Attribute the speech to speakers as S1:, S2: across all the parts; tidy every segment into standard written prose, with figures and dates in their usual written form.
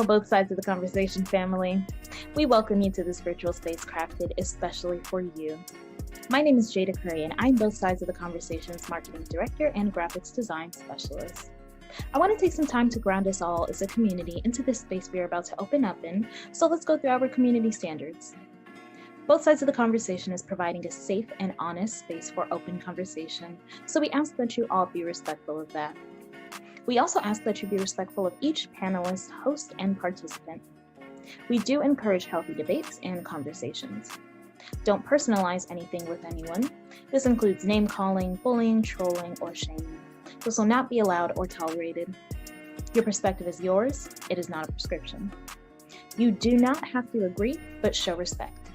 S1: both sides of the conversation, family. We welcome you to this virtual space crafted especially for you. My name is Jada Curry, and I'm both sides of the conversation's marketing director and graphics design specialist. I want to take some time to ground us all as a community into this space we are about to open up in, so let's go through our community standards. Both sides of the conversation is providing a safe and honest space for open conversation, so we ask that you all be respectful of that. We also ask that you be respectful of each panelist, host, and participant. We do encourage healthy debates and conversations. Don't personalize anything with anyone. This includes name-calling, bullying, trolling, or shaming. This will not be allowed or tolerated. Your perspective is yours. It is not a prescription. You do not have to agree, but show respect.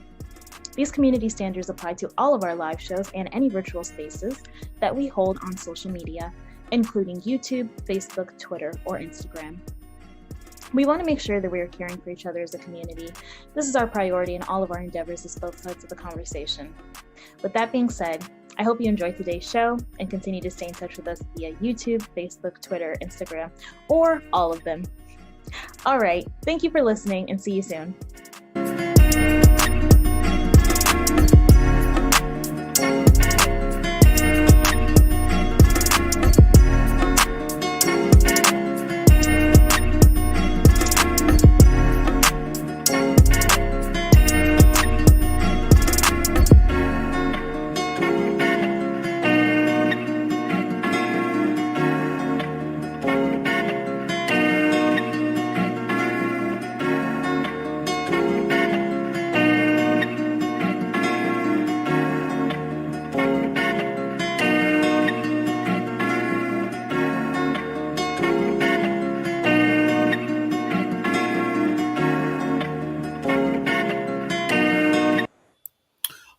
S1: These community standards apply to all of our live shows and any virtual spaces that we hold on social media, including YouTube, Facebook, Twitter, or Instagram. We want to make sure that we are caring for each other as a community. This is our priority in all of our endeavors as both sides of the conversation. With that being said, I hope you enjoyed today's show and continue to stay in touch with us via YouTube, Facebook, Twitter, Instagram, or all of them. All right, thank you for listening and see you soon.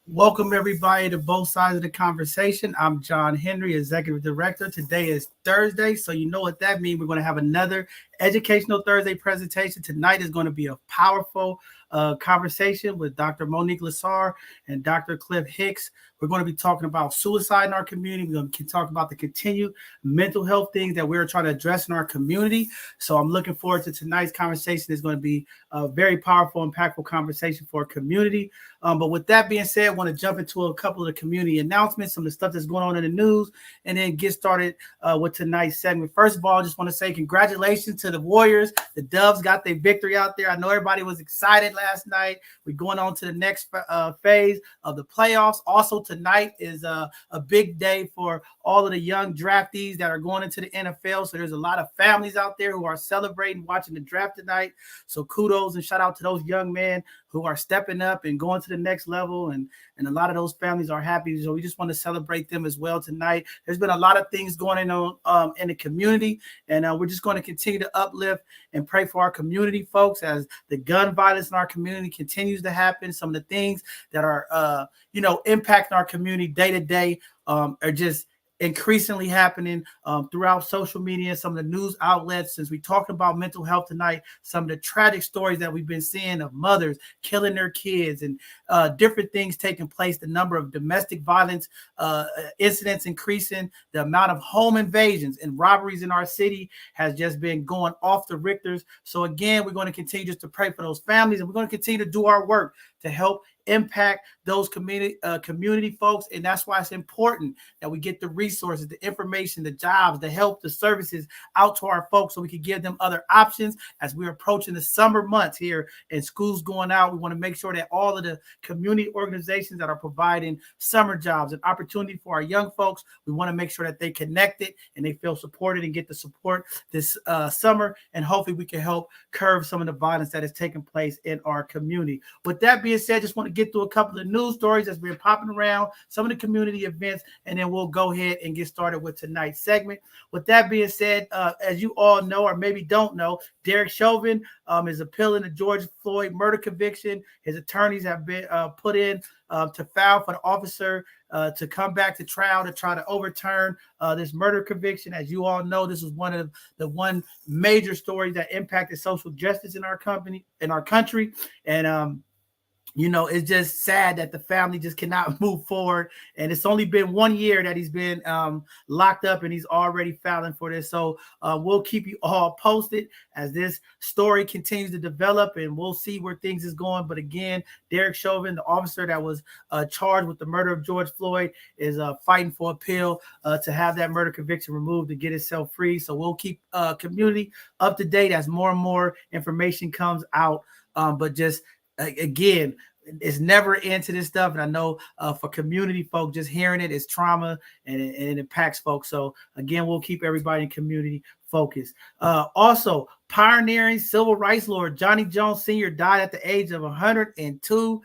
S2: Welcome, everybody, to both sides of the conversation. I'm John Henry, Executive Director. Today is Thursday, so you know what that means. We're going to have another Educational Thursday presentation. Tonight is going to be a powerful conversation with Dr. Monique and Dr. Clifton Hicks. We're going to be talking about suicide in our community. We're going to talk about the continued mental health things that we're trying to address in our community. So I'm looking forward to tonight's conversation. It's going to be a very powerful, impactful conversation for our community. But with that being said, I want to jump into a couple of the community announcements, some of the stuff that's going on in the news, and then get started with tonight's segment. First of all, I just want to say congratulations to the Warriors. The Doves got their victory out there. I know everybody was excited last night. We're going on to the next phase of the playoffs. Also, tonight is a big day for all of the young draftees that are going into the NFL. So there's a lot of families out there who are celebrating watching the draft tonight. So kudos and shout out to those young men who are stepping up and going to the next level. And a lot of those families are happy. So we just want to celebrate them as well tonight. There's been a lot of things going on in the community. And we're just going to continue to uplift and pray for our community folks as the gun violence in our community continues to happen. Some of the things that are, impacting our community day to day are just increasingly happening throughout social media, some of the news outlets. Since we talked about mental health tonight, some of the tragic stories that we've been seeing of mothers killing their kids and different things taking place, the number of domestic violence incidents increasing, the amount of home invasions and robberies in our city has just been going off the Richters. So again, we're going to continue just to pray for those families, and we're going to continue to do our work to help impact those community folks. And that's why it's important that we get the resources, the information, the jobs, the help, the services out to our folks so we can give them other options as we're approaching the summer months here and schools going out. We want to make sure that all of the community organizations that are providing summer jobs and opportunity for our young folks, we want to make sure that they connected and they feel supported and get the support this summer. And hopefully we can help curb some of the violence that is taking place in our community. With that being said, just want to get through a couple of news stories that's been popping around, some of the community events, and then we'll go ahead and get started with tonight's segment. With that being said, as you all know, or maybe don't know, Derek Chauvin is appealing the George Floyd murder conviction. His attorneys have been put in to file for the officer to come back to trial to try to overturn this murder conviction. As you all know, this was one of the one major stories that impacted social justice in our country. And it's just sad that the family just cannot move forward. And it's only been 1 year that he's been locked up, and he's already filing for this. So we'll keep you all posted as this story continues to develop, and we'll see where things is going. But again, Derek Chauvin, the officer that was charged with the murder of George Floyd, is fighting for appeal to have that murder conviction removed to get himself free. So we'll keep community up to date as more and more information comes out. But just again, it's never into this stuff. And I know for community folk, just hearing it is trauma, and it impacts folks. So again, we'll keep everybody in community focused. Also, pioneering civil rights lord Johnny Jones Sr. died at the age of 102.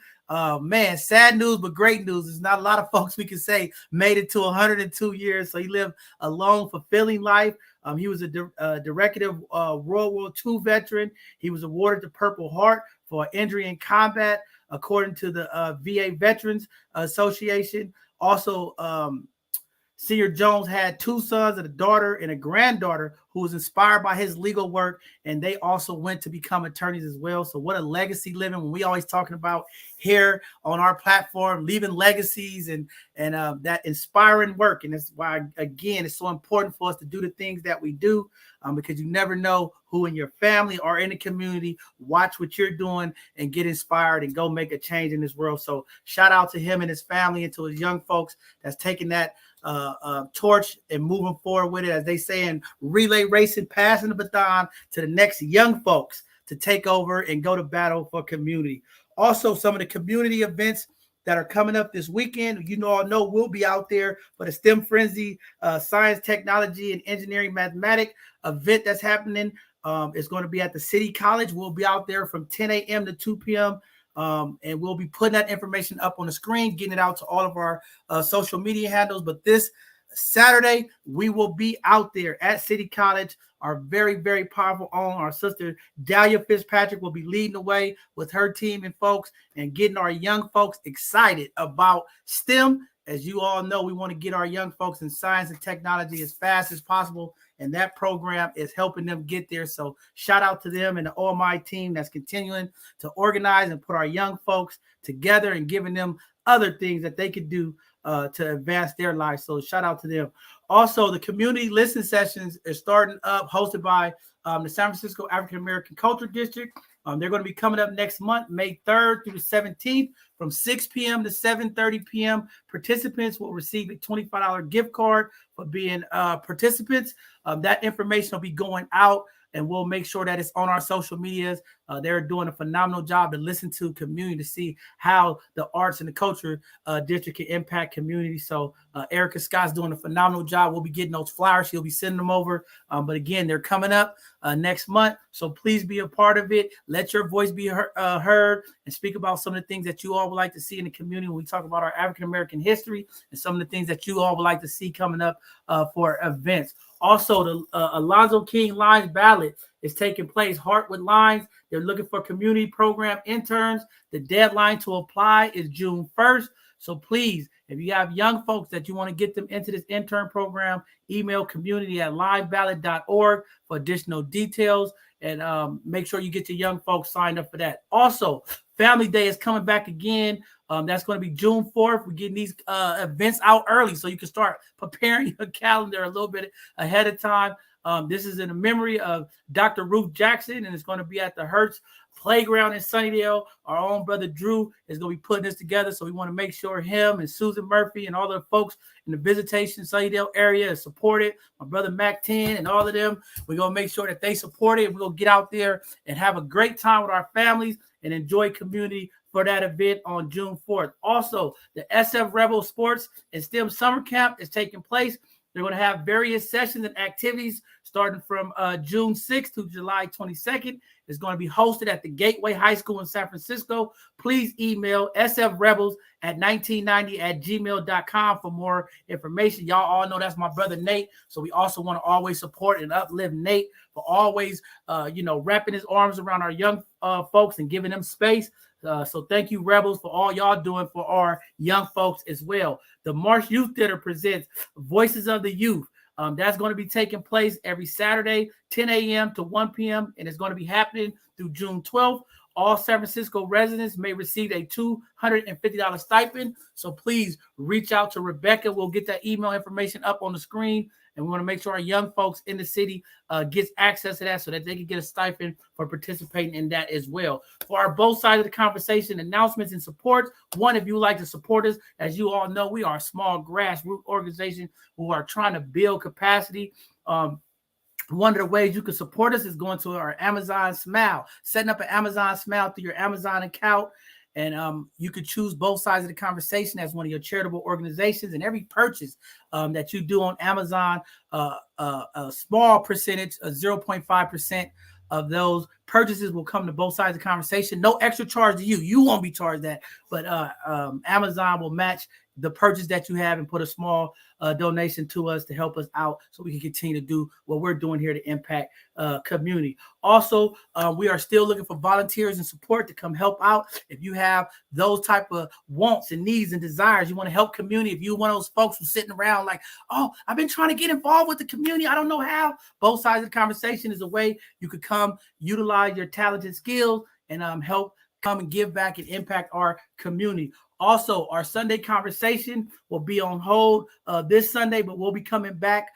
S2: Man, sad news, but great news. There's not a lot of folks we can say made it to 102 years. So he lived a long, fulfilling life. He was a decorative World War II veteran. He was awarded the Purple Heart for injury in combat, according to the VA Veterans Association. Also, Senior Jones had 2 sons, and a daughter and a granddaughter who was inspired by his legal work, and they also went to become attorneys as well. So what a legacy living, when we always talking about here on our platform, leaving legacies and that inspiring work. And that's why, again, it's so important for us to do the things that we do, because you never know who in your family or in the community watch what you're doing and get inspired and go make a change in this world. So shout out to him and his family and to his young folks that's taking that torch and moving forward with it, as they say in relay racing, passing the baton to the next young folks to take over and go to battle for community. Also, some of the community events that are coming up this weekend, all know we'll be out there for the STEM Frenzy Science, Technology, and Engineering Mathematics event that's happening. It's going to be at the City College. We'll be out there from 10 a.m. to 2 p.m. And we'll be putting that information up on the screen, getting it out to all of our social media handles. But this Saturday, we will be out there at City College. Our very, very powerful own, our sister Dahlia Fitzpatrick, will be leading the way with her team and folks, and getting our young folks excited about STEM. As you all know, we want to get our young folks in science and technology as fast as possible, and that program is helping them get there. So shout out to them and the OMI team that's continuing to organize and put our young folks together and giving them other things that they could do to advance their lives. So shout out to them. Also, the community listening sessions are starting up, hosted by the San Francisco African American Culture District. They're going to be coming up next month, May 3rd through the 17th, from 6 p.m. to 7:30 p.m. Participants will receive a $25 gift card for being participants. That information will be going out, and we'll make sure that it's on our social medias. They're doing a phenomenal job to listen to community, to see how the arts and the culture district can impact community. So Erica Scott's doing a phenomenal job. We'll be getting those flyers. She'll be sending them over. But again, they're coming up next month. So please be a part of it. Let your voice be heard, and speak about some of the things that you all would like to see in the community when we talk about our African-American history, and some of the things that you all would like to see coming up for events. Also, the Alonzo King Lines Ballot is taking place. Heart with Lines. They're looking for community program interns. The deadline to apply is June 1st. So please, if you have young folks that you want to get them into this intern program, email community@lineballot.org for additional details, and make sure you get your young folks signed up for that. Also, Family Day is coming back again. That's going to be June 4th. We're getting these events out early so you can start preparing your calendar a little bit ahead of time. This is in the memory of Dr. Ruth Jackson, and it's going to be at the Hertz Playground in Sunnydale. Our own brother Drew is going to be putting this together, so we want to make sure him and Susan Murphy and all the folks in the Visitation Sunnydale area is supported. My brother Mac 10 and all of them, we're going to make sure that they support it. We're going to get out there and have a great time with our families and enjoy community for that event on June 4th. Also, the SF Rebel Sports and STEM Summer Camp is taking place. They're going to have various sessions and activities starting from June 6th to July 22nd. It's going to be hosted at the Gateway High School in San Francisco. Please email sfrebels@1990@gmail.com for more information. Y'all all know that's my brother Nate, so we also want to always support and uplift Nate for always, wrapping his arms around our young folks and giving them space. So thank you, Rebels, for all y'all doing for our young folks as well. The Marsh Youth Theater presents Voices of the Youth. That's going to be taking place every Saturday, 10 a.m. to 1 p.m., and it's going to be happening through June 12th. All San Francisco residents may receive a $250 stipend. So please reach out to Rebecca. We'll get that email information up on the screen. And we want to make sure our young folks in the city gets access to that so that they can get a stipend for participating in that as well. For our both sides of the conversation, announcements and support. One, if you would like to support us, as you all know, we are a small grassroots organization who are trying to build capacity. One of the ways you can support us is going to our Amazon Smile, setting up an Amazon Smile through your Amazon account. And you could choose both sides of the conversation as one of your charitable organizations. And every purchase that you do on Amazon, a small percentage, 0.5% of those purchases will come to both sides of the conversation. No extra charge to you. You won't be charged that. But Amazon will match the purchase that you have and put a small donation to us to help us out so we can continue to do what we're doing here to impact community. Also, we are still looking for volunteers and support to come help out. If you have those type of wants and needs and desires, you want to help community. If you're one of those folks who's sitting around like, oh, I've been trying to get involved with the community, I don't know how. Both sides of the conversation is a way you could come utilize your talented skills and help come and give back and impact our community. Also, our Sunday conversation will be on hold this Sunday, but we'll be coming back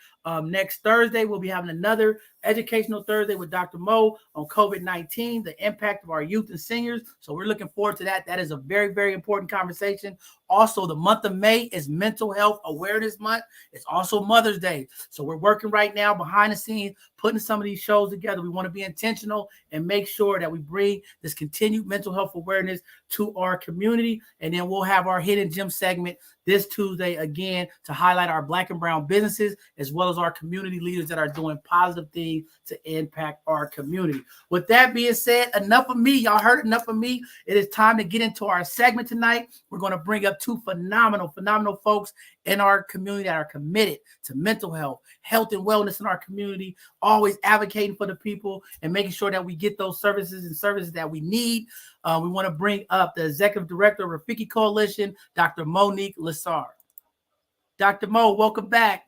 S2: next Thursday. We'll be having another educational Thursday with Dr. Mo on COVID-19, the impact of our youth and seniors. So we're looking forward to that. That is a very, very important conversation. Also, the month of May is Mental Health Awareness Month. It's also Mother's Day. So we're working right now behind the scenes, putting some of these shows together. We want to be intentional and make sure that we bring this continued mental health awareness to our community. And then we'll have our Hidden Gem segment this Tuesday again to highlight our Black and brown businesses as well as our community leaders that are doing positive things to impact our community. With that being said, enough of me. Y'all heard enough of me. It is time to get into our segment tonight. We're going to bring up two phenomenal folks in our community that are committed to mental health, health and wellness in our community, always advocating for the people and making sure that we get those services that we need. We want to bring up the Executive Director of Rafiki Coalition, Dr. Monique Lessard. Dr. Mo, welcome back.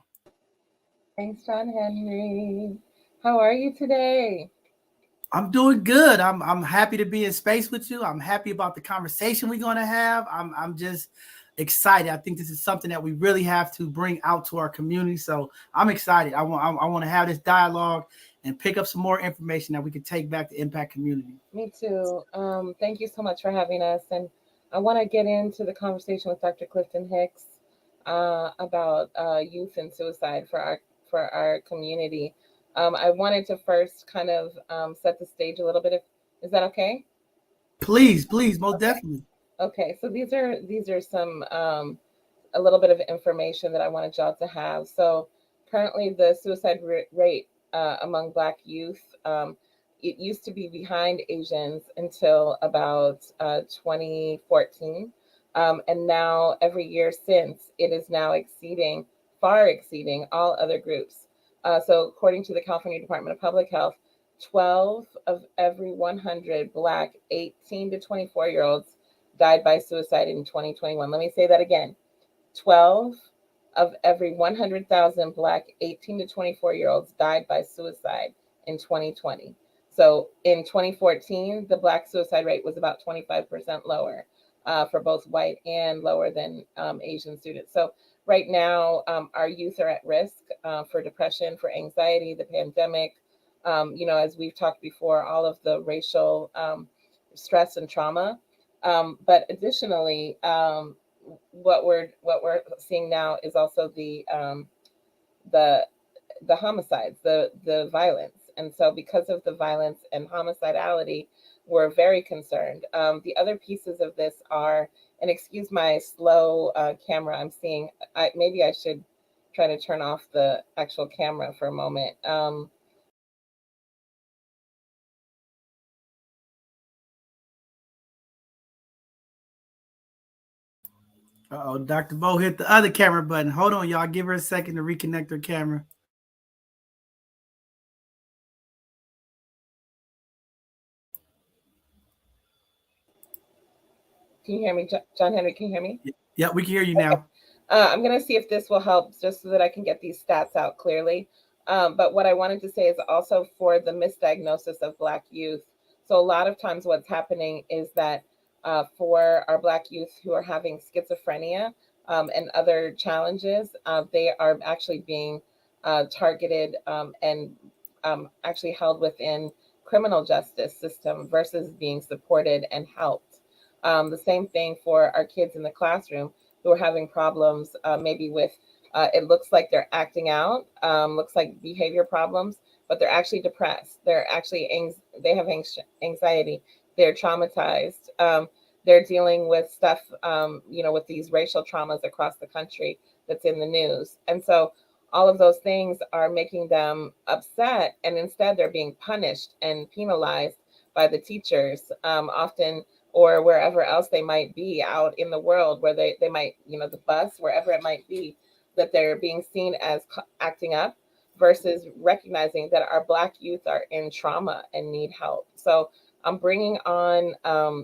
S3: Thanks, John Henry. How are you today?
S2: I'm doing good. I'm happy to be in space with you. I'm happy about the conversation we're going to have. I'm just excited. I think this is something that we really have to bring out to our community. So I'm excited. I want to have this dialogue and pick up some more information that we can take back to impact community.
S3: Me too. Thank you so much for having us. And I want to get into the conversation with Dr. Clifton Hicks about youth and suicide for our community. I wanted to first kind of set the stage a little bit. Is that okay?
S2: Please, most definitely.
S3: Okay, so these are some a little bit of information that I wanted y'all to have. So currently, the suicide rate among Black youth, it used to be behind Asians until about 2014, and now every year since, it is now far exceeding all other groups. So according to the California Department of Public Health, 12 of every 100 Black 18 to 24-year-olds died by suicide in 2021. Let me say that again. 12 of every 100,000 Black 18 to 24-year-olds died by suicide in 2020. So in 2014, the Black suicide rate was about 25% lower for both white and lower than Asian students. So right now, our youth are at risk for depression, for anxiety, the pandemic, as we've talked before, all of the racial stress and trauma. But additionally, what we're seeing now is also the homicides, the violence, and so because of the violence and homicidality, we're very concerned. The other pieces of this are, and excuse my slow camera, I'm seeing. Maybe I should try to turn off the actual camera for a moment.
S2: Uh-oh, Dr. Bo hit the other camera button. Hold on, y'all. Give her a second to reconnect her camera.
S3: Can you hear me, John Henry? Can you hear me?
S2: Yeah, we can hear you now.
S3: I'm going to see if this will help just so that I can get these stats out clearly. But what I wanted to say is also for the misdiagnosis of Black youth. So a lot of times what's happening is that for our Black youth who are having schizophrenia and other challenges, they are actually being targeted and actually held within criminal justice system versus being supported and helped. The same thing for our kids in the classroom who are having problems, maybe with it looks like they're acting out, looks like behavior problems, but they're actually depressed. They're actually they have anxiety. They're traumatized. They're dealing with stuff, with these racial traumas across the country that's in the news, and so all of those things are making them upset, and instead they're being punished and penalized by the teachers, often, or wherever else they might be out in the world, where they might, the bus, wherever it might be, that they're being seen as acting up versus recognizing that our Black youth are in trauma and need help. So I'm bringing on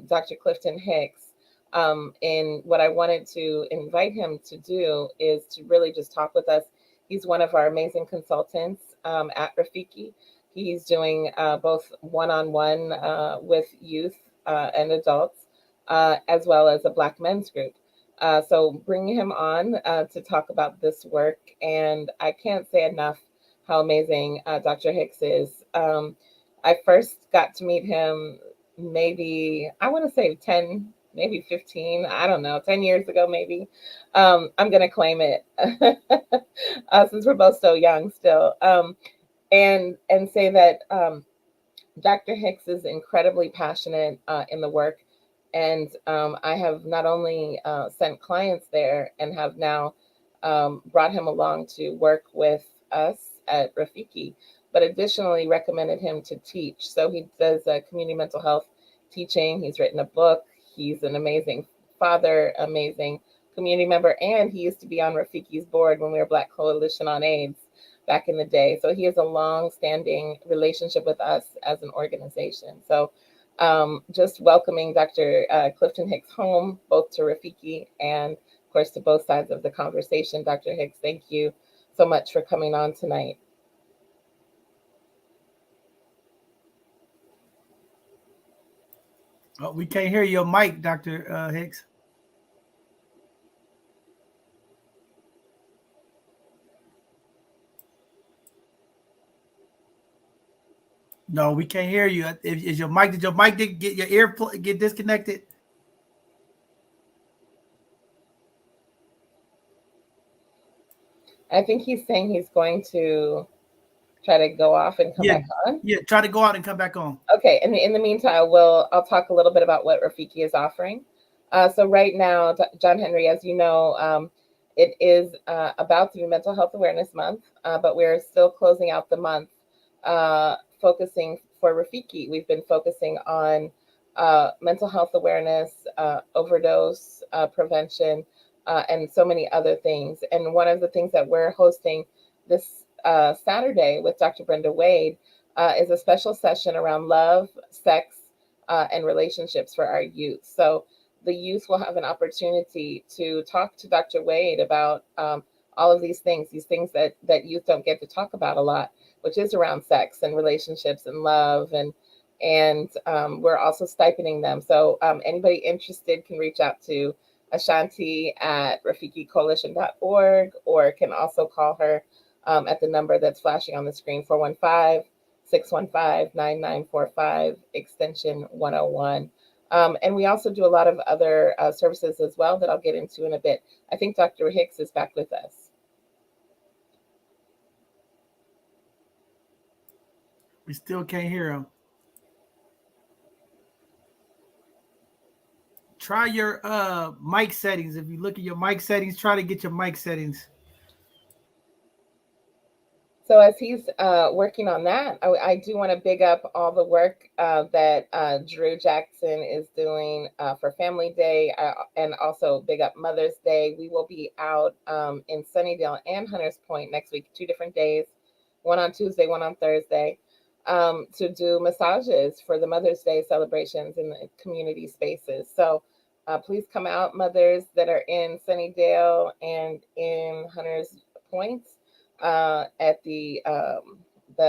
S3: Dr. Clifton Hicks. And what I wanted to invite him to do is to really just talk with us. He's one of our amazing consultants at Rafiki. He's doing both one-on-one with youth and adults, as well as a Black men's group. So bringing him on to talk about this work. And I can't say enough how amazing Dr. Hicks is. I first got to meet him maybe, I want to say 10, maybe 15, I don't know, 10 years ago, maybe. I'm going to claim it since we're both so young still. And say that Dr. Hicks is incredibly passionate in the work. And I have not only sent clients there and have now brought him along to work with us at Rafiki, but additionally recommended him to teach. So he does community mental health teaching. He's written a book. He's an amazing father, amazing community member, and he used to be on Rafiki's board when we were Black Coalition on AIDS back in the day. So he has a long-standing relationship with us as an organization. So just welcoming Dr. Clifton Hicks home, both to Rafiki and, of course, to both sides of the conversation. Dr. Hicks, thank you so much for coming on tonight.
S2: Oh, we can't hear your mic, Dr. Hicks. No, we can't hear you. Is your mic? Did your mic get your ear get disconnected?
S3: I think he's saying he's going to try to go off and come back on.
S2: Yeah, try to go out and come back on.
S3: Okay. In the meantime, I'll talk a little bit about what Rafiki is offering. So right now, John Henry, as you know, it is about to be Mental Health Awareness Month, but we're still closing out the month focusing for Rafiki. We've been focusing on mental health awareness, overdose prevention, and so many other things. And one of the things that we're hosting this Saturday with Dr. Brenda Wade is a special session around love, sex, and relationships for our youth. So the youth will have an opportunity to talk to Dr. Wade about all of these things that youth don't get to talk about a lot, which is around sex and relationships and love. And we're also stipending them. So anybody interested can reach out to Ashanti at RafikiCoalition.org, or can also call her at the number that's flashing on the screen, 415-615-9945, extension 101. And we also do a lot of other services as well that I'll get into in a bit. I think Dr. Hicks is back with us.
S2: We still can't hear him. Try your mic settings. If you look at your mic settings, try to get your mic settings.
S3: So as he's working on that, I do want to big up all the work that Drew Jackson is doing for Family Day, and also big up Mother's Day. We will be out in Sunnydale and Hunters Point next week, 2 different days, one on Tuesday, one on Thursday, to do massages for the Mother's Day celebrations in the community spaces. So please come out, mothers that are in Sunnydale and in Hunters Point. At the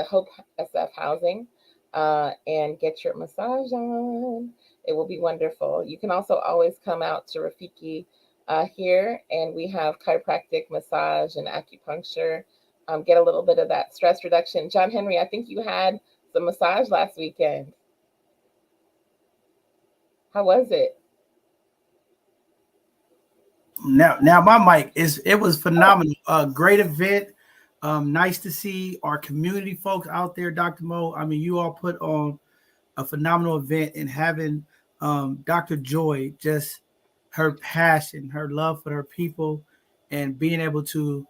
S3: Hope SF housing. and get your massage on. It will be wonderful. You can also always come out to Rafiki here, and we have chiropractic, massage, and acupuncture. Get a little bit of that stress reduction. John Henry, I think you had some massage last weekend. How was it?
S2: Now my mic it was phenomenal. Great event. Nice to see our community folks out there, Dr. Mo. I mean, you all put on a phenomenal event, and having Dr. Joy, just her passion, her love for her people, and being able to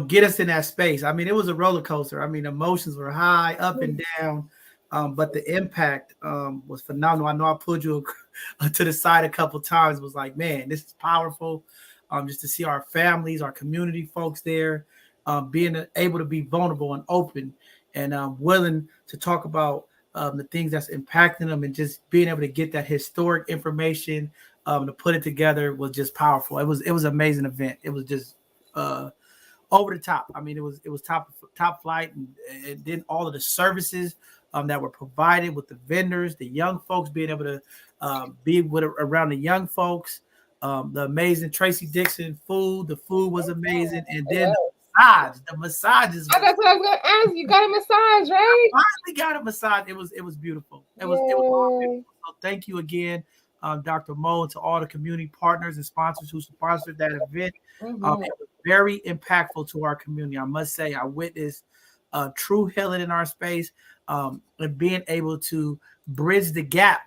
S2: get us in that space. I mean, it was a roller coaster. I mean, emotions were high, up and down, but the impact was phenomenal. I know I pulled you to the side a couple times. Was like, man, this is powerful. Just to see our families, our community folks there, being able to be vulnerable and open, and willing to talk about the things that's impacting them, and just being able to get that historic information to put it together was just powerful. It was an amazing event. It was just over the top. I mean, it was top flight, and then all of the services that were provided with the vendors, the young folks being able to be around the young folks, the amazing Tracy Dixon food. The food was amazing, and then the massages.
S3: That's what I was going to ask. You got a massage, right?
S2: I finally got a massage. It was beautiful. It was all beautiful. So thank you again, Dr. Mo, and to all the community partners and sponsors who sponsored that event. It was very impactful to our community. I must say, I witnessed true healing in our space, and being able to bridge the gap,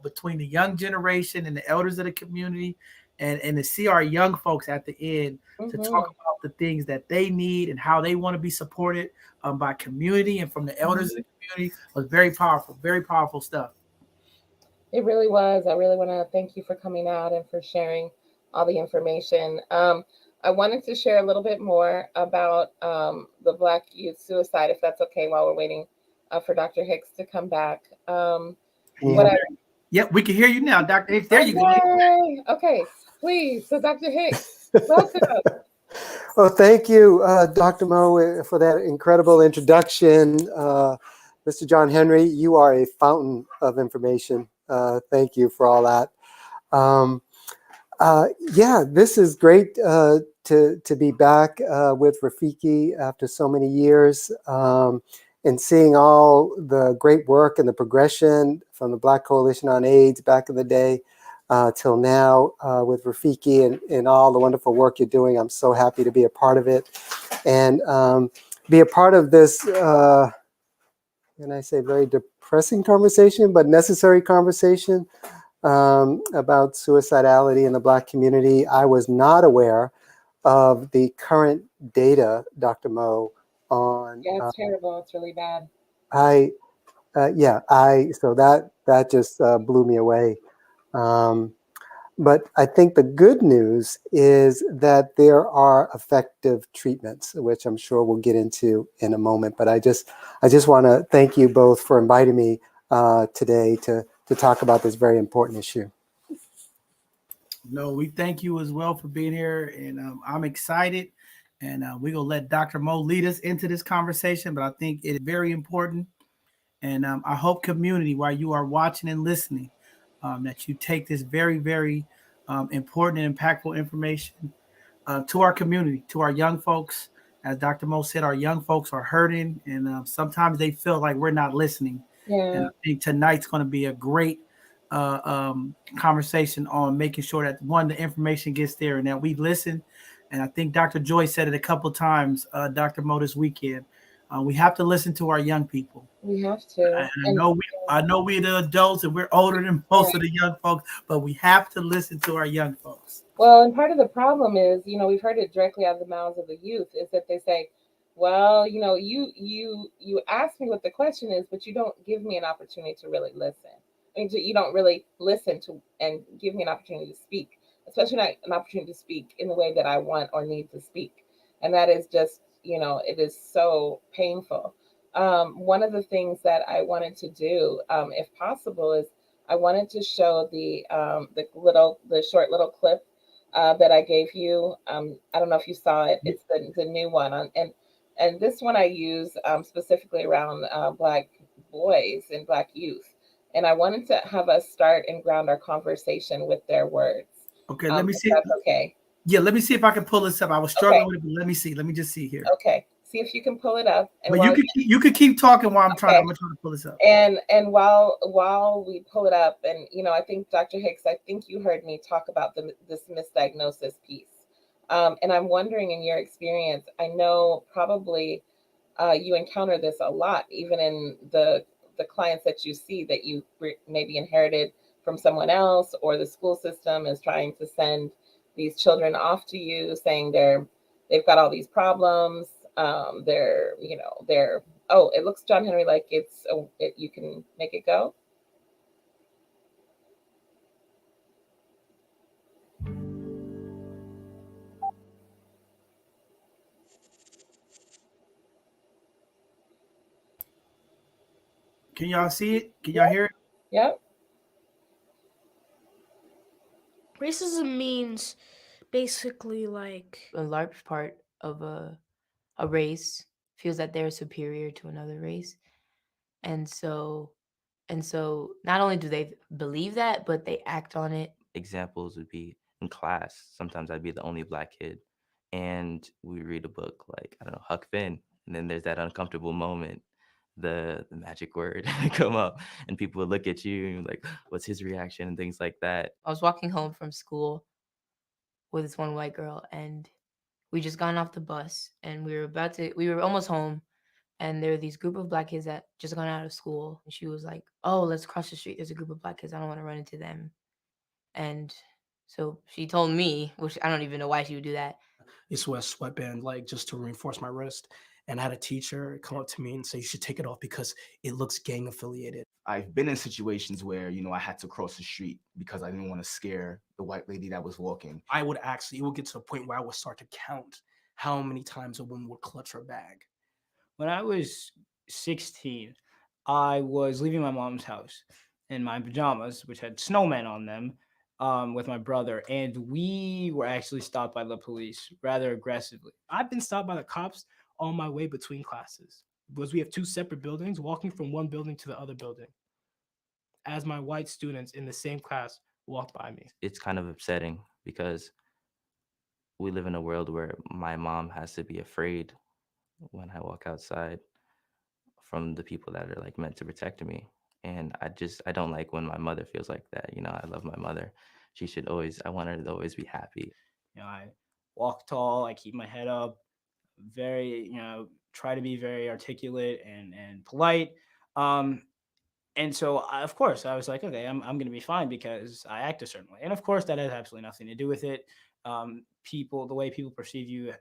S2: between the young generation and the elders of the community, and to see our young folks at the end to talk about the things that they need and how they want to be supported by community and from the elders of the community was very powerful stuff.
S3: It really was. I really want to thank you for coming out and for sharing all the information. I wanted to share a little bit more about the Black youth suicide, if that's okay, while we're waiting for Dr. Hicks to come back.
S2: Yep, we can hear you now, Dr. Hicks. There you go.
S3: Okay, please. So, Dr. Hicks, welcome.
S4: Well, thank you, Dr. Mo, for that incredible introduction. Mr. John Henry, you are a fountain of information. Thank you for all that. This is great to be back with Rafiki after so many years, and seeing all the great work and the progression from the Black Coalition on AIDS back in the day till now with Rafiki and all the wonderful work you're doing. I'm so happy to be a part of it and be a part of this, can I say, very depressing conversation, but necessary conversation about suicidality in the Black community. I was not aware of the current data, Dr. Mo, on.
S3: Yeah, it's terrible. It's really bad.
S4: So that just blew me away. But I think the good news is that there are effective treatments, which I'm sure we'll get into in a moment. But I just want to thank you both for inviting me today to talk about this very important issue.
S2: No, we thank you as well for being here, and I'm excited. And we're going to let Dr. Mo lead us into this conversation, but I think it's very important. And I hope, community, while you are watching and listening, that you take this very, very important and impactful information to our community, to our young folks. As Dr. Mo said, our young folks are hurting, and sometimes they feel like we're not listening.
S3: Yeah.
S2: And I think tonight's going to be a great conversation on making sure that, one, the information gets there and that we listen. And I think Dr. Joy said it a couple of times, Dr. Mo, this weekend. We have to listen to our young people.
S3: We have to.
S2: I know we're the adults and we're older than most of the young folks, but we have to listen to our young folks.
S3: Well, and part of the problem is, we've heard it directly out of the mouths of the youth, is that they say, well, you ask me what the question is, but you don't give me an opportunity to really listen. I mean, you don't really listen to and give me an opportunity to speak, especially not an opportunity to speak in the way that I want or need to speak. And that is just, it is so painful. One of the things that I wanted to do, if possible, is I wanted to show the short little clip that I gave you. I don't know if you saw it. It's the new one, and And this one I use specifically around Black boys and Black youth. And I wanted to have us start and ground our conversation with their words.
S2: Okay, let me
S3: If
S2: see.
S3: that's okay.
S2: Yeah, let me see if I can pull this up. I was struggling with it, but let me see. Let me just see here.
S3: Okay. See if you can pull it up. And
S2: But
S3: while
S2: you could keep talking while I'm trying. I'm gonna try to pull this up.
S3: and while we pull it up, and I think Dr. Hicks, I think you heard me talk about this misdiagnosis piece. And I'm wondering, in your experience, I know probably you encounter this a lot, even in the clients that you see that you maybe inherited from someone else, or the school system is trying to send these children off to you, saying they've got all these problems. They're oh, it looks, John Henry, like you can make it go.
S2: Can y'all see it? Can y'all hear it?
S3: Yep.
S5: Racism means basically like
S6: a large part of a race feels that they're superior to another race. And so not only do they believe that, but they act on it.
S7: Examples would be in class. Sometimes I'd be the only Black kid, and we read a book like, I don't know, Huck Finn, and then there's that uncomfortable moment, the magic word come up, and people would look at you and you're like, what's his reaction, and things like that.
S6: I was walking home from school with this one white girl, and we just gotten off the bus, and we were almost home, and there were these group of Black kids that just gone out of school. And she was like, oh, let's cross the street. There's a group of Black kids. I don't want to run into them. And so she told me, which I don't even know why she would do that.
S8: I used to wear a sweatband, like, just to reinforce my wrist. And I had a teacher come up to me and say, you should take it off because it looks gang affiliated.
S9: I've been in situations where, I had to cross the street because I didn't want to scare the white lady that was walking.
S8: It would get to a point where I would start to count how many times a woman would clutch her bag.
S10: When I was 16, I was leaving my mom's house in my pajamas, which had snowmen on them, with my brother, and we were actually stopped by the police rather aggressively. I've been stopped by the cops on my way between classes because we have two separate buildings, walking from one building to the other building, as my white students in the same class walk by me.
S7: It's kind of upsetting because we live in a world where my mom has to be afraid when I walk outside from the people that are like meant to protect me. And I don't like when my mother feels like that. I love my mother. I want her to always be happy.
S10: I walk tall, I keep my head up, very, try to be very articulate and polite. And so of course I was like, okay, I'm going to be fine because I act a certain way. And of course that has absolutely nothing to do with it. The way people perceive you,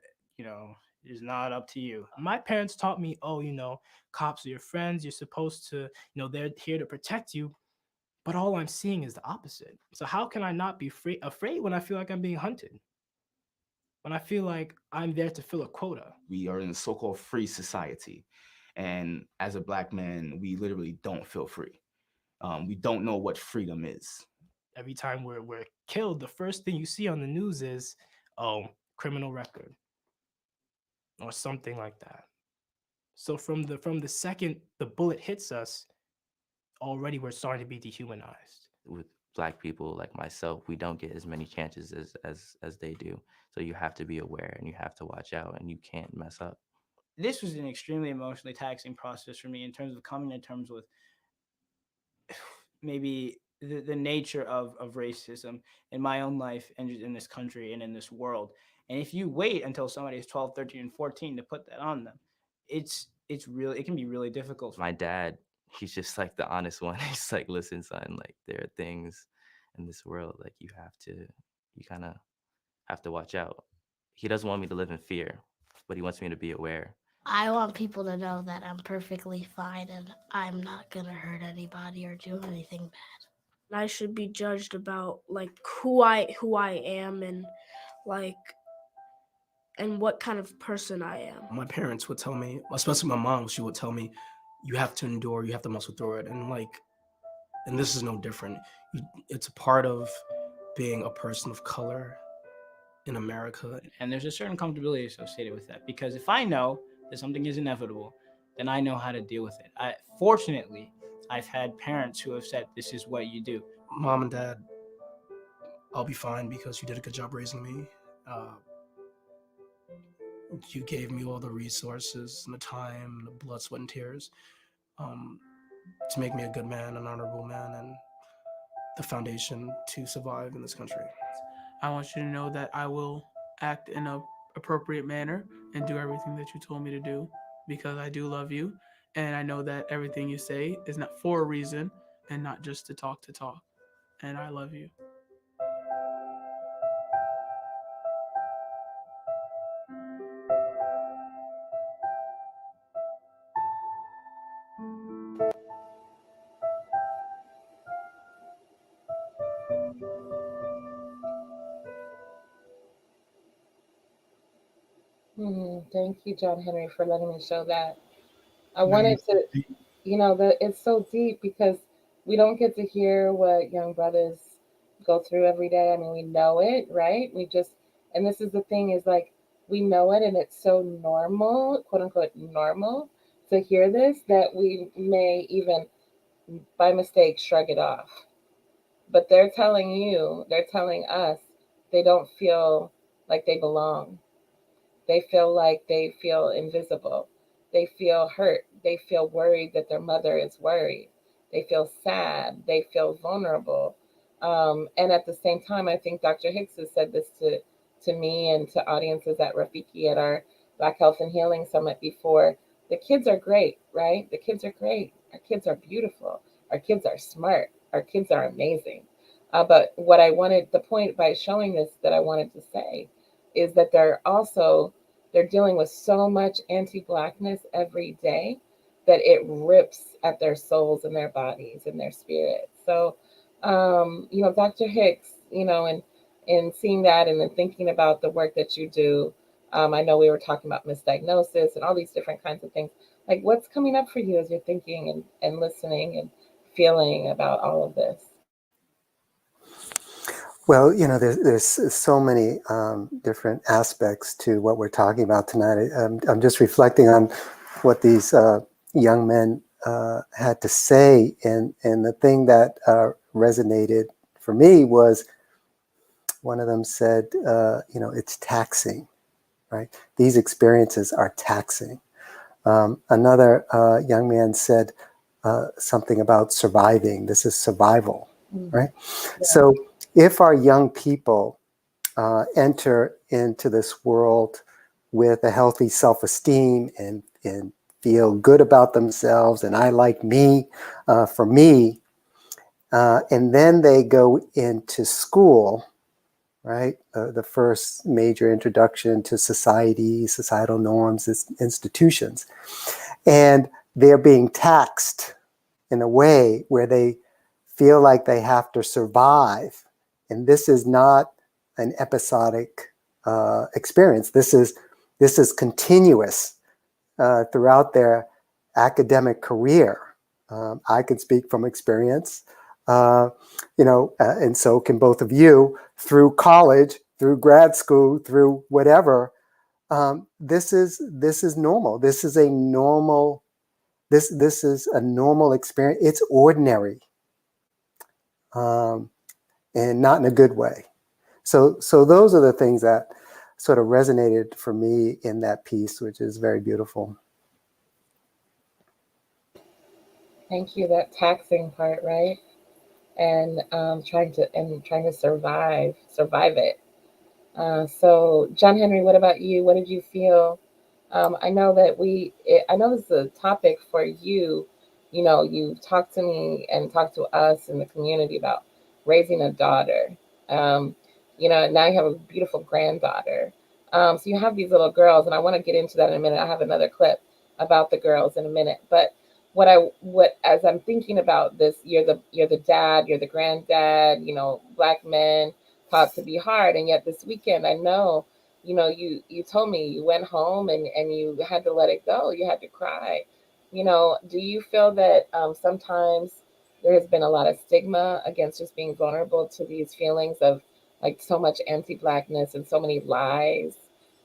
S10: is not up to you. My parents taught me, cops are your friends. You're supposed to, they're here to protect you. But all I'm seeing is the opposite. So how can I not be afraid when I feel like I'm being hunted? When I feel like I'm there to fill a quota?
S9: We are in a so-called free society. And as a Black man, we literally don't feel free. We don't know what freedom is.
S10: Every time we're killed, the first thing you see on the news is, criminal record or something like that. So from the second the bullet hits us, already we're starting to be dehumanized.
S7: With Black people like myself, we don't get as many chances as they do. So you have to be aware and you have to watch out and you can't mess up.
S10: This was an extremely emotionally taxing process for me in terms of coming to terms with maybe the nature of racism in my own life and in this country and in this world. And if you wait until somebody is 12, 13, and 14 to put that on them, it can be really difficult.
S7: My dad, he's just like the honest one. He's like, listen, son, like there are things in this world, like you kind of have to watch out. He doesn't want me to live in fear, but he wants me to be aware.
S5: I want people to know that I'm perfectly fine and I'm not going to hurt anybody or do anything bad. I should be judged about like who I am and like and what kind of person I am.
S8: My parents would tell me, especially my mom, she would tell me, you have to endure, you have to muscle through it. And this is no different. It's a part of being a person of color in America.
S10: And there's a certain comfortability associated with that, because if I know that something is inevitable, then I know how to deal with it. Fortunately, I've had parents who have said, this is what you do.
S8: Mom and Dad, I'll be fine because you did a good job raising me. You gave me all the resources and the time, the blood, sweat, and tears to make me a good man, an honorable man, and the foundation to survive in this country.
S11: I want you to know that I will act in an appropriate manner and do everything that you told me to do because I do love you. And I know that everything you say is not for a reason and not just to talk. And I love you.
S3: Thank you, John Henry, for letting me show that. I wanted to, it's so deep because we don't get to hear what young brothers go through every day. I mean, we know it, right? And this is the thing is like, we know it and it's so normal, quote unquote, normal to hear this that we may even by mistake shrug it off. But they're telling us they don't feel like they belong. They feel like they feel invisible. They feel hurt. They feel worried that their mother is worried. They feel sad. They feel vulnerable. And at the same time, I think Dr. Hicks has said this to me and to audiences at Rafiki at our Black Health and Healing Summit before. The kids are great, right? The kids are great. Our kids are beautiful. Our kids are smart. Our kids are amazing. But the point by showing this that I wanted to say is that they're dealing with so much anti-Blackness every day that it rips at their souls and their bodies and their spirits. So, Dr. Hicks, and seeing that and then thinking about the work that you do, I know we were talking about misdiagnosis and all these different kinds of things. Like, what's coming up for you as you're thinking and listening and feeling about all of this?
S4: Well, there's so many different aspects to what we're talking about tonight. I'm just reflecting on what these young men had to say, and the thing that resonated for me was one of them said, it's taxing, right? These experiences are taxing. Another young man said something about surviving. This is survival, right? Yeah. So if our young people enter into this world with a healthy self-esteem and feel good about themselves, and I like me, for me, and then they go into school, right? The first major introduction to society, societal norms, institutions. And they're being taxed in a way where they feel like they have to survive. And this is not an episodic experience. This is continuous throughout their academic career. I can speak from experience, and so can both of you, through college, through grad school, through whatever. This is normal. This is a normal. This is a normal experience. It's ordinary, and not in a good way. So those are the things that sort of resonated for me in that piece, which is very beautiful.
S3: Thank you. That taxing part, right? And trying to survive it. So, John Henry, what about you? What did you feel? I know this is a topic for you. You talked to me and talked to us in the community about raising a daughter. Now you have a beautiful granddaughter. So you have these little girls, and I want to get into that in a minute. I have another clip about the girls in a minute, but as I'm thinking about this, you're the dad, you're the granddad, Black men taught to be hard. And yet this weekend, I know, you told me you went home and you had to let it go. You had to cry. Do you feel that sometimes there has been a lot of stigma against just being vulnerable to these feelings of like so much anti-Blackness and so many lies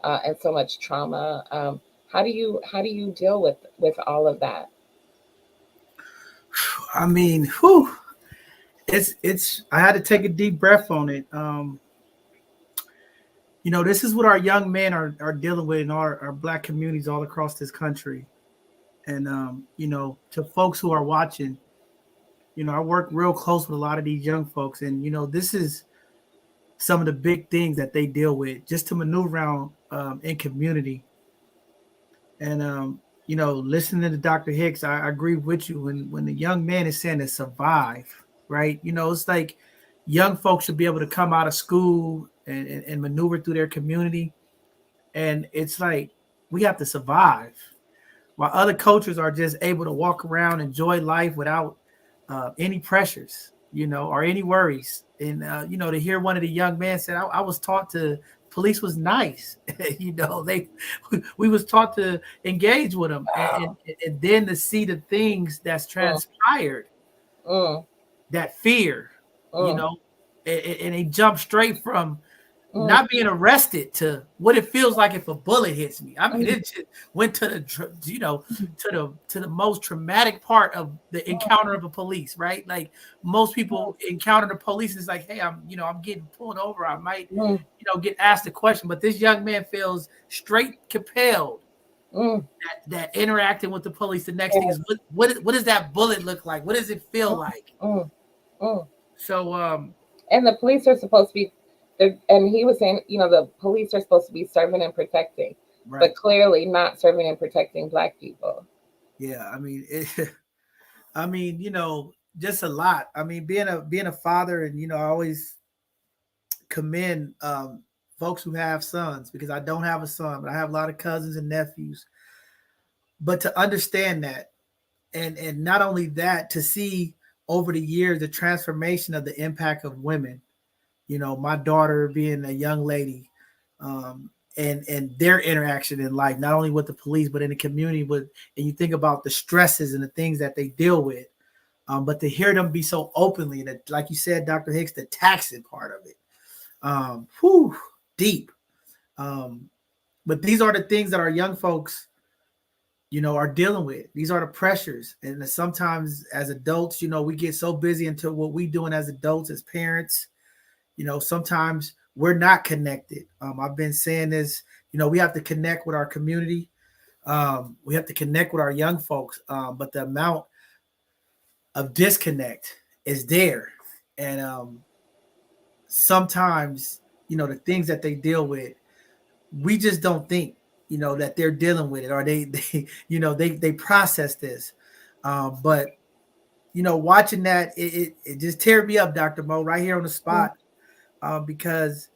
S3: and so much trauma? How do you deal with all of that?
S2: I mean, whew, it's. I had to take a deep breath on it. This is what our young men are dealing with in our Black communities all across this country. And to folks who are watching, I work real close with a lot of these young folks, and this is some of the big things that they deal with just to maneuver around in community. And listening to Dr. Hicks, I agree with you when the young man is saying to survive, right? It's like young folks should be able to come out of school and maneuver through their community, and it's like we have to survive while other cultures are just able to walk around, enjoy life without any pressures, or any worries. And to hear one of the young men said, I was taught to police was nice. They we was taught to engage with them, and then to see the things that's transpired, that fear, and they jump straight from not being arrested to what it feels like if a bullet hits me. I mean, it just went to the most traumatic part of the encounter of a police, right? Like most people encounter the police, it's like, hey, I'm getting pulled over. I might, get asked a question, but this young man feels straight compelled that interacting with the police. The next thing is what does that bullet look like? What does it feel like? So,
S3: and the police are supposed to be. And he was saying, the police are supposed to be serving and protecting, right, but clearly not serving and protecting Black people.
S2: Yeah, I mean, just a lot. I mean, being a father, and I always commend folks who have sons, because I don't have a son, but I have a lot of cousins and nephews. But to understand that, and not only that, to see over the years the transformation of the impact of women. My daughter being a young lady, and their interaction in life, not only with the police, but in the community. And you think about the stresses and the things that they deal with, but to hear them be so openly, and like you said, Dr. Hicks, the taxing part of it, deep. But these are the things that our young folks, are dealing with. These are the pressures, and sometimes as adults, we get so busy into what we doing as adults, as parents. Sometimes we're not connected. I've been saying this, we have to connect with our community. We have to connect with our young folks. But the amount of disconnect is there. And sometimes, the things that they deal with, we just don't think, that they're dealing with it, or they process this. But, watching that, it just teared me up, Dr. Mo, right here on the spot. Because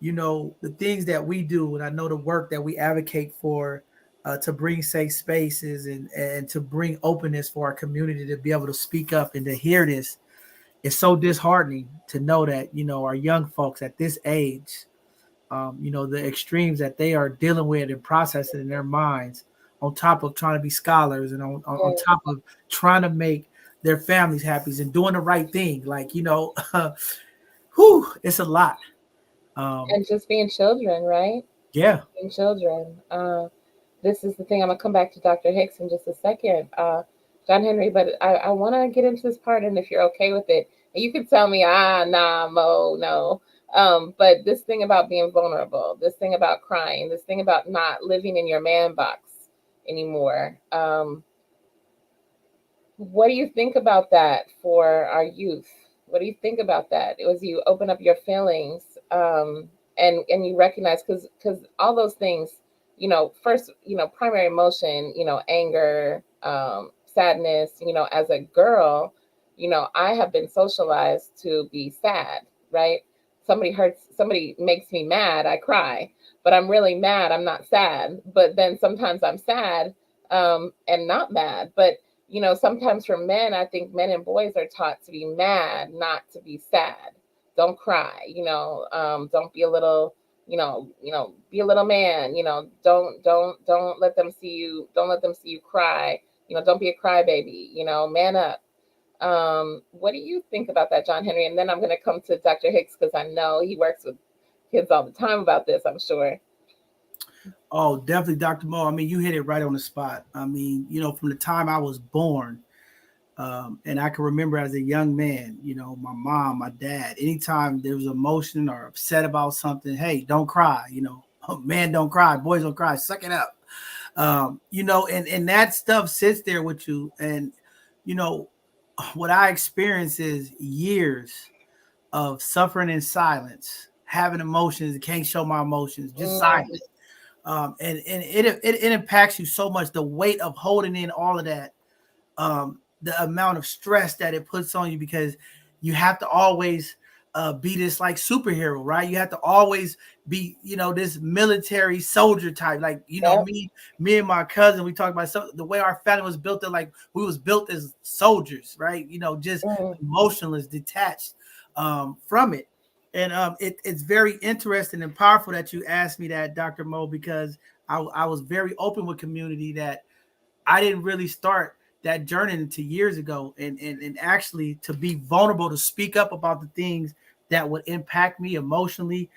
S2: the things that we do, and I know the work that we advocate for, to bring safe spaces and to bring openness for our community to be able to speak up and to hear this, is so disheartening to know that our young folks at this age, the extremes that they are dealing with and processing in their minds, on top of trying to be scholars, and on top of trying to make their families happy and doing the right thing, like it's a lot.
S3: And just being children, right?
S2: Yeah.
S3: Being children. This is the thing. I'm going to come back to Dr. Hicks in just a second, John Henry, but I want to get into this part, and if you're okay with it, and you can tell me, nah, Mo, no. But this thing about being vulnerable, this thing about crying, this thing about not living in your man box anymore. What do you think about that for our youth? What do you think about that? It was you open up your feelings, and you recognize, because all those things, first, primary emotion, anger, sadness, as a girl, I have been socialized to be sad, right? Somebody makes me mad, I cry, but I'm really mad, I'm not sad. But then sometimes I'm sad, and not mad. But sometimes for men, I think men and boys are taught to be mad, not to be sad. Don't cry, don't be a little, be a little man, don't let them see you. Don't let them see you cry. Don't be a crybaby, man up. What do you think about that, John Henry? And then I'm going to come to Dr. Hicks, because I know he works with kids all the time about this, I'm sure.
S2: Oh, definitely, Dr. Mo. I mean, you hit it right on the spot. I mean, from the time I was born, and I can remember as a young man, my mom, my dad, anytime there was emotion or upset about something, hey, don't cry, man, don't cry, boys don't cry, suck it up. And that stuff sits there with you. And, you know, what I experience is years of suffering in silence, having emotions, can't show my emotions, just silent. And it impacts you so much, the weight of holding in all of that, the amount of stress that it puts on you, because you have to always be this like superhero, right? You have to always be, this military soldier type. Like,
S3: Yep.
S2: me and my cousin, we talked about the way our family was built. Like we was built as soldiers, right? Just emotionless, detached from it. And it's very interesting and powerful that you asked me that, Dr. Mo, because I was very open with community that I didn't really start that journey into years ago, and actually to be vulnerable, to speak up about the things that would impact me emotionally.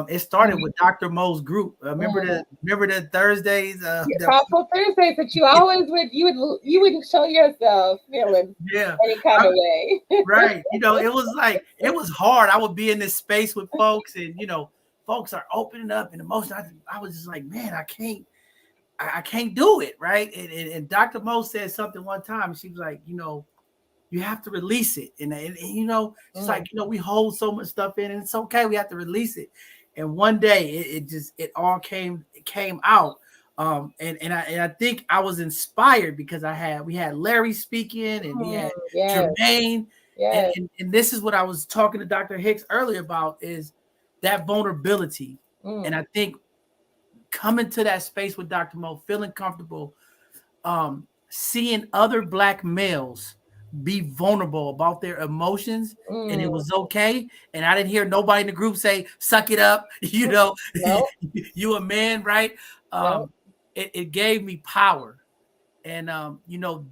S2: It started with Dr. Mo's group. Remember the Thursdays?
S3: Powerful Thursdays that you always you wouldn't show yourself feeling any kind of way.
S2: Right. It was hard. I would be in this space with folks, and folks are opening up and emotional. I was just like, man, I can't do it, right? And Dr. Mo said something one time, and she was like, you have to release it. And she's like, we hold so much stuff in, and it's okay. We have to release it. And one day it all came out. And I think I was inspired because we had Larry speaking, and we had Jermaine.
S3: Yes.
S2: And this is what I was talking to Dr. Hicks earlier about, is that vulnerability. And I think coming to that space with Dr. Mo, feeling comfortable, seeing other Black males be vulnerable about their emotions, and it was okay. And I didn't hear nobody in the group say, suck it up,
S3: Nope.
S2: you a man, right? It gave me power. And,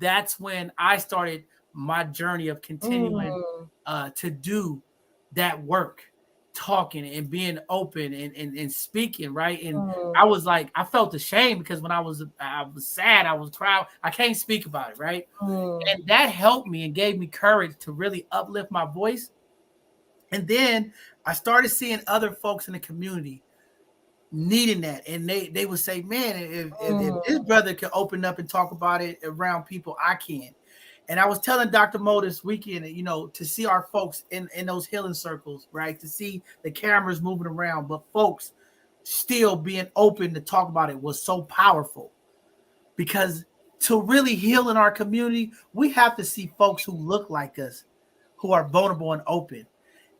S2: that's when I started my journey of continuing to do that work, talking and being open and speaking, right? And I was like, I felt ashamed because when I was sad, I was crying, I can't speak about it, right? And that helped me and gave me courage to really uplift my voice. And then I started seeing other folks in the community needing that, and they would say, man, if this brother can open up and talk about it around people, I can. And I was telling Dr. Mo this weekend, to see our folks in those healing circles, right? To see the cameras moving around, but folks still being open to talk about it was so powerful. Because to really heal in our community, we have to see folks who look like us, who are vulnerable and open.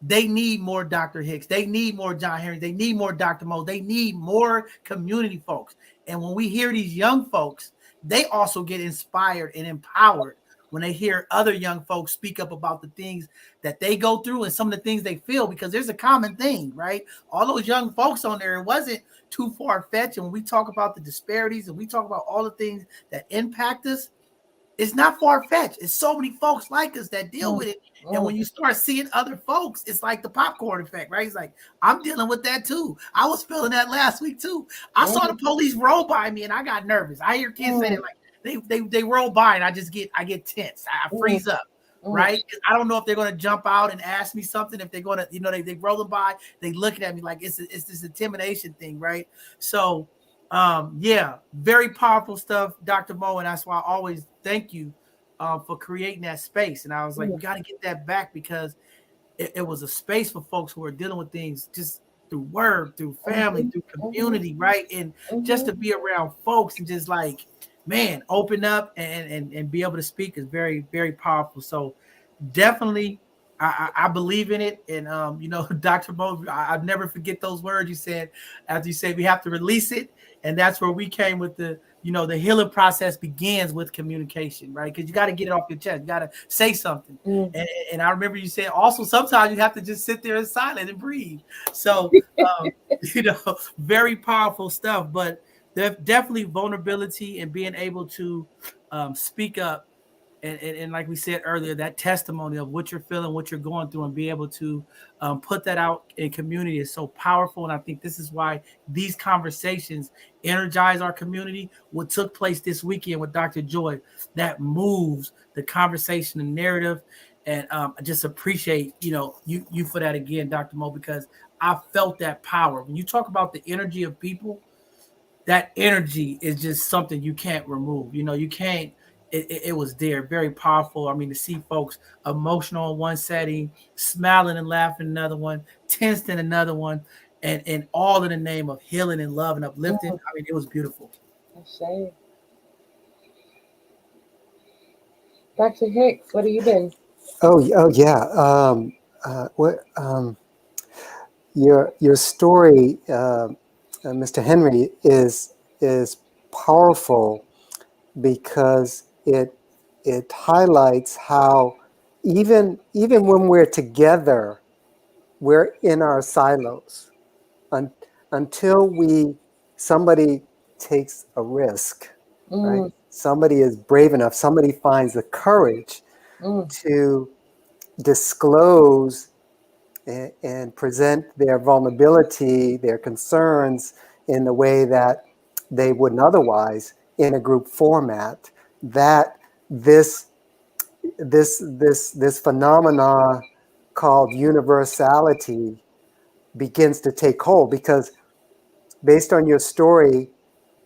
S2: They need more Dr. Hicks. They need more John Henry. They need more Dr. Mo. They need more community folks. And when we hear these young folks, they also get inspired and empowered when they hear other young folks speak up about the things that they go through and some of the things they feel, because there's a common thing, right? All those young folks on there, it wasn't too far-fetched. And when we talk about the disparities and we talk about all the things that impact us, it's not far-fetched. It's so many folks like us that deal with it. And when you start seeing other folks, it's like the popcorn effect, right? It's like, I'm dealing with that too. I was feeling that last week too. I saw the police roll by me and I got nervous. I hear kids say it, like they roll by and I get tense. I freeze up, right? I don't know if they're going to jump out and ask me something. If they're going to, they rolling by, they looking at me like it's this intimidation thing, right? So very powerful stuff, Dr. Mo, and that's why I always thank you for creating that space. And I was like, we got to get that back, because it was a space for folks who are dealing with things just through word, through family, through community, right? And just to be around folks and just like, man, open up and be able to speak is very, very powerful. So definitely, I believe in it. And, Dr. Mo, I'll never forget those words you said after you said we have to release it. And that's where we came with the healing process begins with communication, right? Because you got to get it off your chest. You got to say something. And I remember you said also sometimes you have to just sit there in silence and breathe. So, very powerful stuff. But definitely vulnerability and being able to speak up and like we said earlier, that testimony of what you're feeling, what you're going through, and be able to put that out in community is so powerful. And I think this is why these conversations energize our community. What took place this weekend with Dr. Joy, that moves the conversation and narrative. And I just appreciate, you for that again, Dr. Mo, because I felt that power. When you talk about the energy of people, that energy is just something you can't remove. You can't. It was there, very powerful. I mean, to see folks emotional in one setting, smiling and laughing in another one, tensed in another one, and all in the name of healing and love and uplifting. I mean, it was beautiful.
S3: Dr. Hicks, what have you been?
S4: Oh yeah. Your story, Mr. Henry, is powerful because it highlights how even when we're together, we're in our silos until somebody takes a risk, right? Somebody is brave enough. Somebody finds the courage to disclose and present their vulnerability, their concerns in the way that they wouldn't otherwise in a group format. That this phenomena called universality begins to take hold, because based on your story,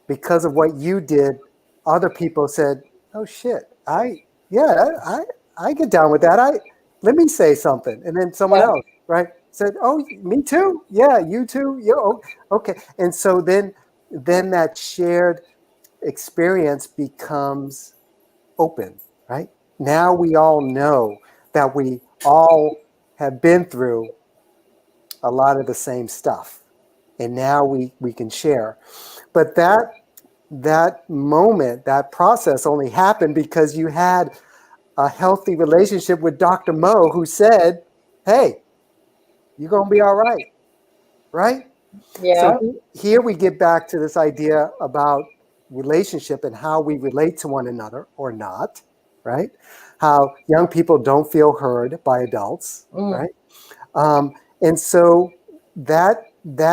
S4: because of what you did, other people said, "Oh shit, I get down with that. Let me say something," and then someone else, right, said, "Oh, me too. Yeah, you too. Yeah, okay." And so then that shared experience becomes open, right? Now we all know that we all have been through a lot of the same stuff, and now we can share. But that moment, that process only happened because you had a healthy relationship with Dr. Mo, who said, "Hey, you're going to be all right." Right?
S3: Yeah.
S4: So here we get back to this idea about relationship and how we relate to one another or not, right? How young people don't feel heard by adults, right? And so that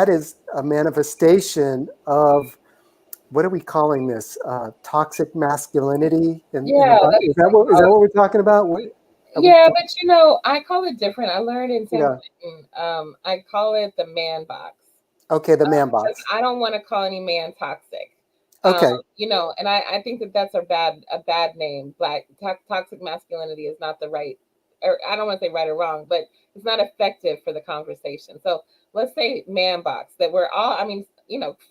S4: is a manifestation of, what are we calling this? Toxic masculinity? Is that what we're talking about?
S3: But I call it different. I learned in San Quentin, I call it the man box.
S4: Okay, the man box.
S3: I don't want to call any man toxic.
S4: Okay.
S3: And I think that's a bad name. Toxic masculinity is not the right, or I don't want to say right or wrong, but it's not effective for the conversation. So let's say man box, that we're all,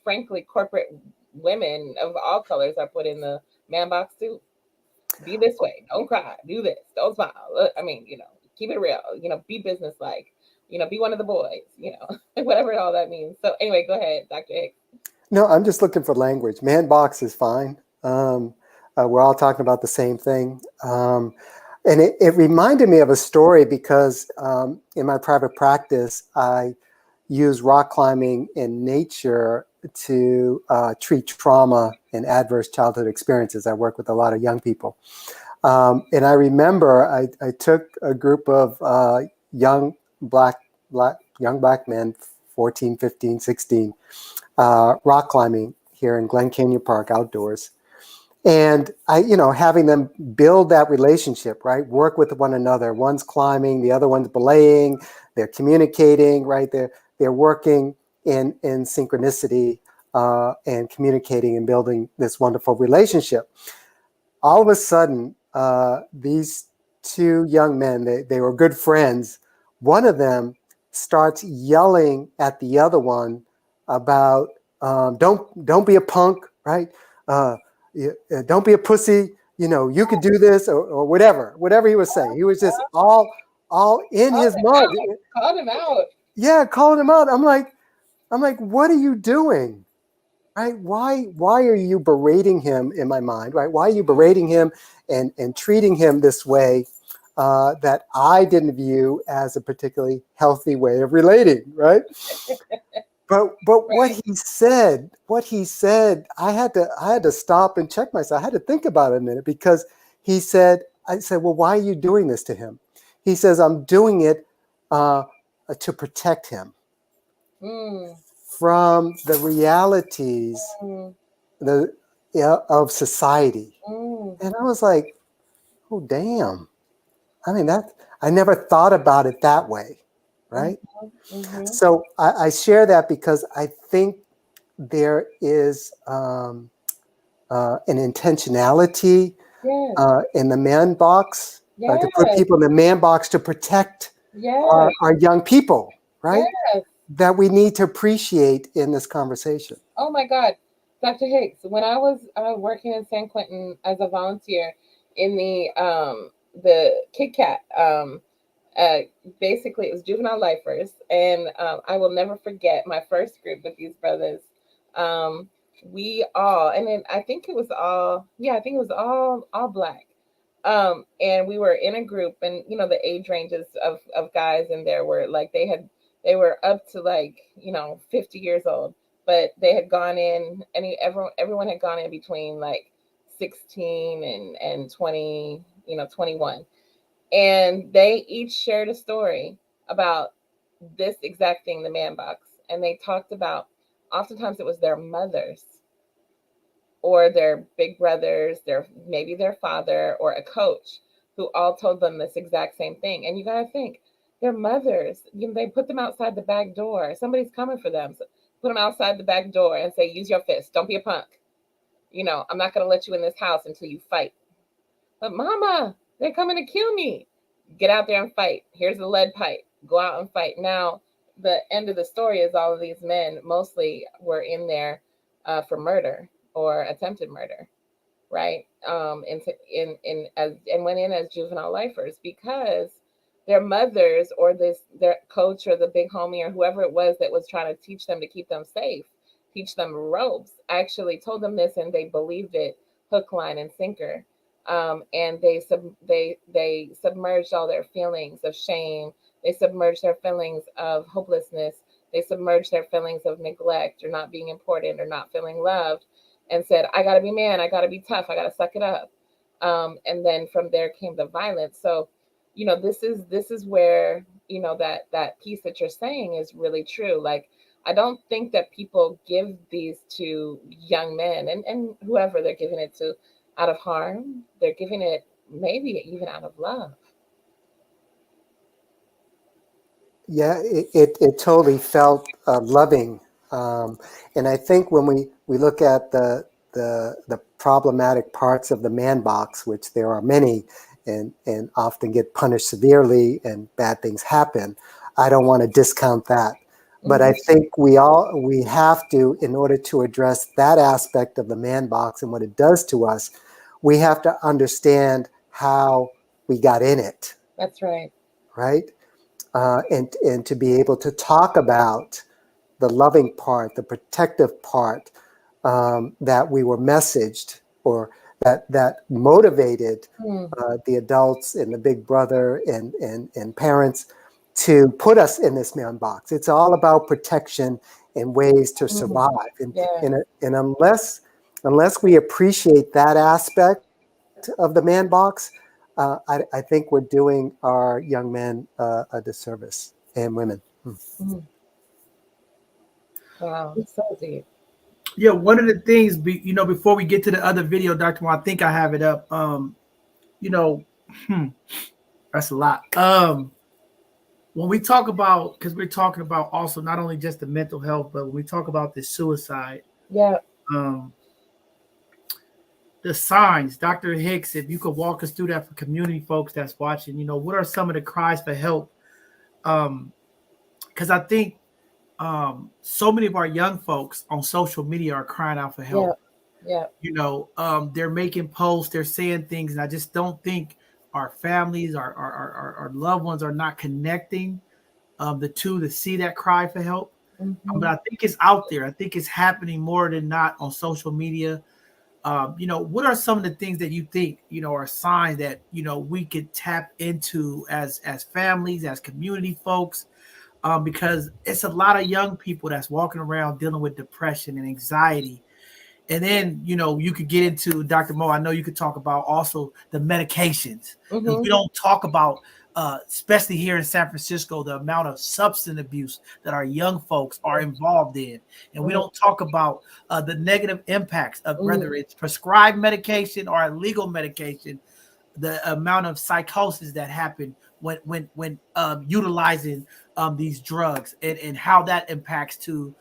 S3: frankly, corporate women of all colors are put in the man box too. Be this way, don't cry, do this, don't smile. Keep it real, be business-like, be one of the boys, whatever all that means. So anyway, go ahead, Dr. Hicks.
S4: No, I'm just looking for language. Man box is fine. We're all talking about the same thing. And it reminded me of a story because in my private practice, I use rock climbing in nature to treat trauma and adverse childhood experiences. I work with a lot of young people. And I remember I took a group of young black men, 14, 15, 16, rock climbing here in Glen Canyon Park outdoors. And having them build that relationship, right? Work with one another. One's climbing, the other one's belaying, they're communicating, right? They're working in synchronicity and communicating and building this wonderful relationship. All of a sudden, these two young men, they were good friends. One of them starts yelling at the other one about don't be a punk, right? Don't be a pussy. You could do this or whatever he was saying. He was just all in his mud.
S3: Called him out.
S4: Yeah, calling him out. I'm like, what are you doing? Right? Why are you berating him in my mind? Right? Why are you berating him and treating him this way that I didn't view as a particularly healthy way of relating? Right? But what he said, I had to stop and check myself. I had to think about it a minute, because he said, I said, well, why are you doing this to him? He says, I'm doing it to protect him
S3: Mm,
S4: from the realities
S3: mm,
S4: the of society.
S3: mm,
S4: And I was like, oh, damn. I mean, that I never thought about it that way, right?
S3: mm-hmm.
S4: So I share that because I think there is an intentionality
S3: Yes,
S4: in the man box to put
S3: yes,
S4: people in the man box to protect
S3: yes,
S4: our young people, right?
S3: yes.
S4: That we need to appreciate in this conversation.
S3: Oh my God, Dr. Hicks, when I was working in San Quentin as a volunteer in the Kit Kat, uh, basically it was juvenile lifers, and I will never forget my first group with these brothers. Um, we all, and then I think it was all, yeah, I think it was all black. And we were in a group, and you know the age ranges of guys in there were like they were up to like 50 years old, but they had gone in, everyone had gone in between like 16 and 20, 21, and they each shared a story about this exact thing, the man box, and they talked about, oftentimes it was their mothers or their big brothers, maybe their father or a coach, who all told them this exact same thing. And you gotta think, their mothers, they put them outside the back door. Somebody's coming for them. So put them outside the back door and say, use your fist. Don't be a punk. I'm not gonna let you in this house until you fight. But mama, they're coming to kill me. Get out there and fight. Here's the lead pipe. Go out and fight. Now, the end of the story is all of these men mostly were in there for murder or attempted murder, right? And went in as juvenile lifers because their mothers or their coach or the big homie or whoever it was that was trying to teach them to keep them safe, teach them ropes, actually told them this, and they believed it hook, line, and sinker. And they submerged all their feelings of shame. They submerged their feelings of hopelessness. They submerged their feelings of neglect or not being important or not feeling loved, and said, I got to be man, I got to be tough, I got to suck it up. And then from there came the violence. So, this is where, that piece that you're saying is really true. Like, I don't think that people give these to young men and whoever they're giving it to out of harm. They're giving it maybe even out of love.
S4: Yeah, it totally felt loving. And I think when we look at the problematic parts of the man box, which there are many, and often get punished severely and bad things happen, I don't want to discount that. But I think we have to, in order to address that aspect of the man box and what it does to us, we have to understand how we got in it,
S3: That's right.
S4: right? And to be able to talk about the loving part, the protective part that we were messaged, or that motivated
S3: Mm,
S4: the adults and the big brother and parents to put us in this man box. It's all about protection and ways to
S3: mm,
S4: survive. And
S3: yeah.
S4: and, and unless we appreciate that aspect of the man box, I think we're doing our young men a disservice, and women.
S3: Mm. Wow, so deep.
S2: Yeah, one of the things, before we get to the other video, Dr. Mo, I think I have it up. You know, hmm, that's a lot. When we talk about, because we're talking about also not only just the mental health, but when we talk about the suicide,
S3: Yeah.
S2: um, the signs, Dr. Hicks, if you could walk us through that for community folks that's watching, what are some of the cries for help? Because I think so many of our young folks on social media are crying out for
S3: Yeah.
S2: help.
S3: Yeah.
S2: They're making posts, they're saying things, and I just don't think our families, our loved ones are not connecting the two to see that cry for help. But I think it's out there. I think it's happening more than not on social media. What are some of the things that you think, are signs that, we could tap into as families, as community folks? Because it's a lot of young people that's walking around dealing with depression and anxiety. And then, you could get into, Dr. Mo, I know you could talk about also the medications. We don't talk about, especially here in San Francisco, the amount of substance abuse that our young folks are involved in. And we don't talk about the negative impacts of whether it's prescribed medication or illegal medication, the amount of psychosis that happen when utilizing these drugs, and how that impacts to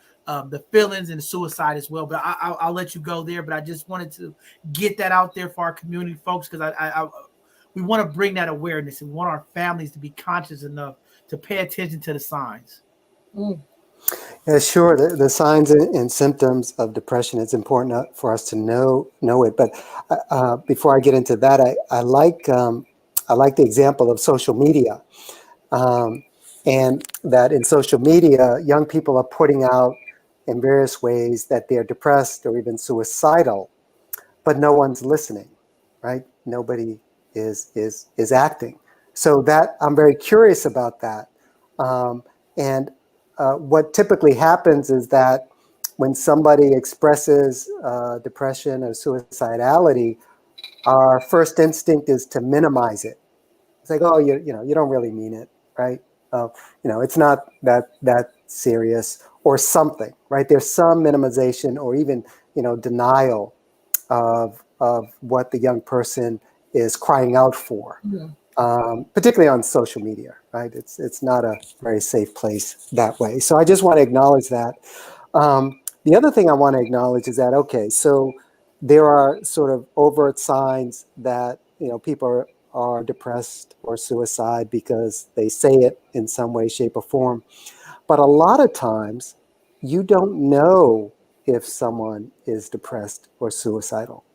S2: the feelings and suicide as well. But I'll let you go there. But I just wanted to get that out there for our community folks, because we want to bring that awareness, and we want our families to be conscious enough to pay attention to the signs.
S4: Yeah, sure. The signs and symptoms of depression, it's important for us to know it. But before I get into that, I like the example of social media, and that in social media, young people are putting out in various ways that they're depressed or even suicidal, but no one's listening, right? Nobody is acting. So that I'm very curious about that, and what typically happens is that when somebody expresses depression or suicidality, our first instinct is to minimize it. It's like, oh, you don't really mean it, right? It's not that serious, or something, right? There's some minimization or even denial of what the young person is crying out for. Particularly on social media, right? It's not a very safe place that way. So I just want to acknowledge that. The other thing I want to acknowledge is that, okay, so there are sort of overt signs that people are depressed or suicide because they say it in some way, shape, or form. But a lot of times, you don't know if someone is depressed or suicidal.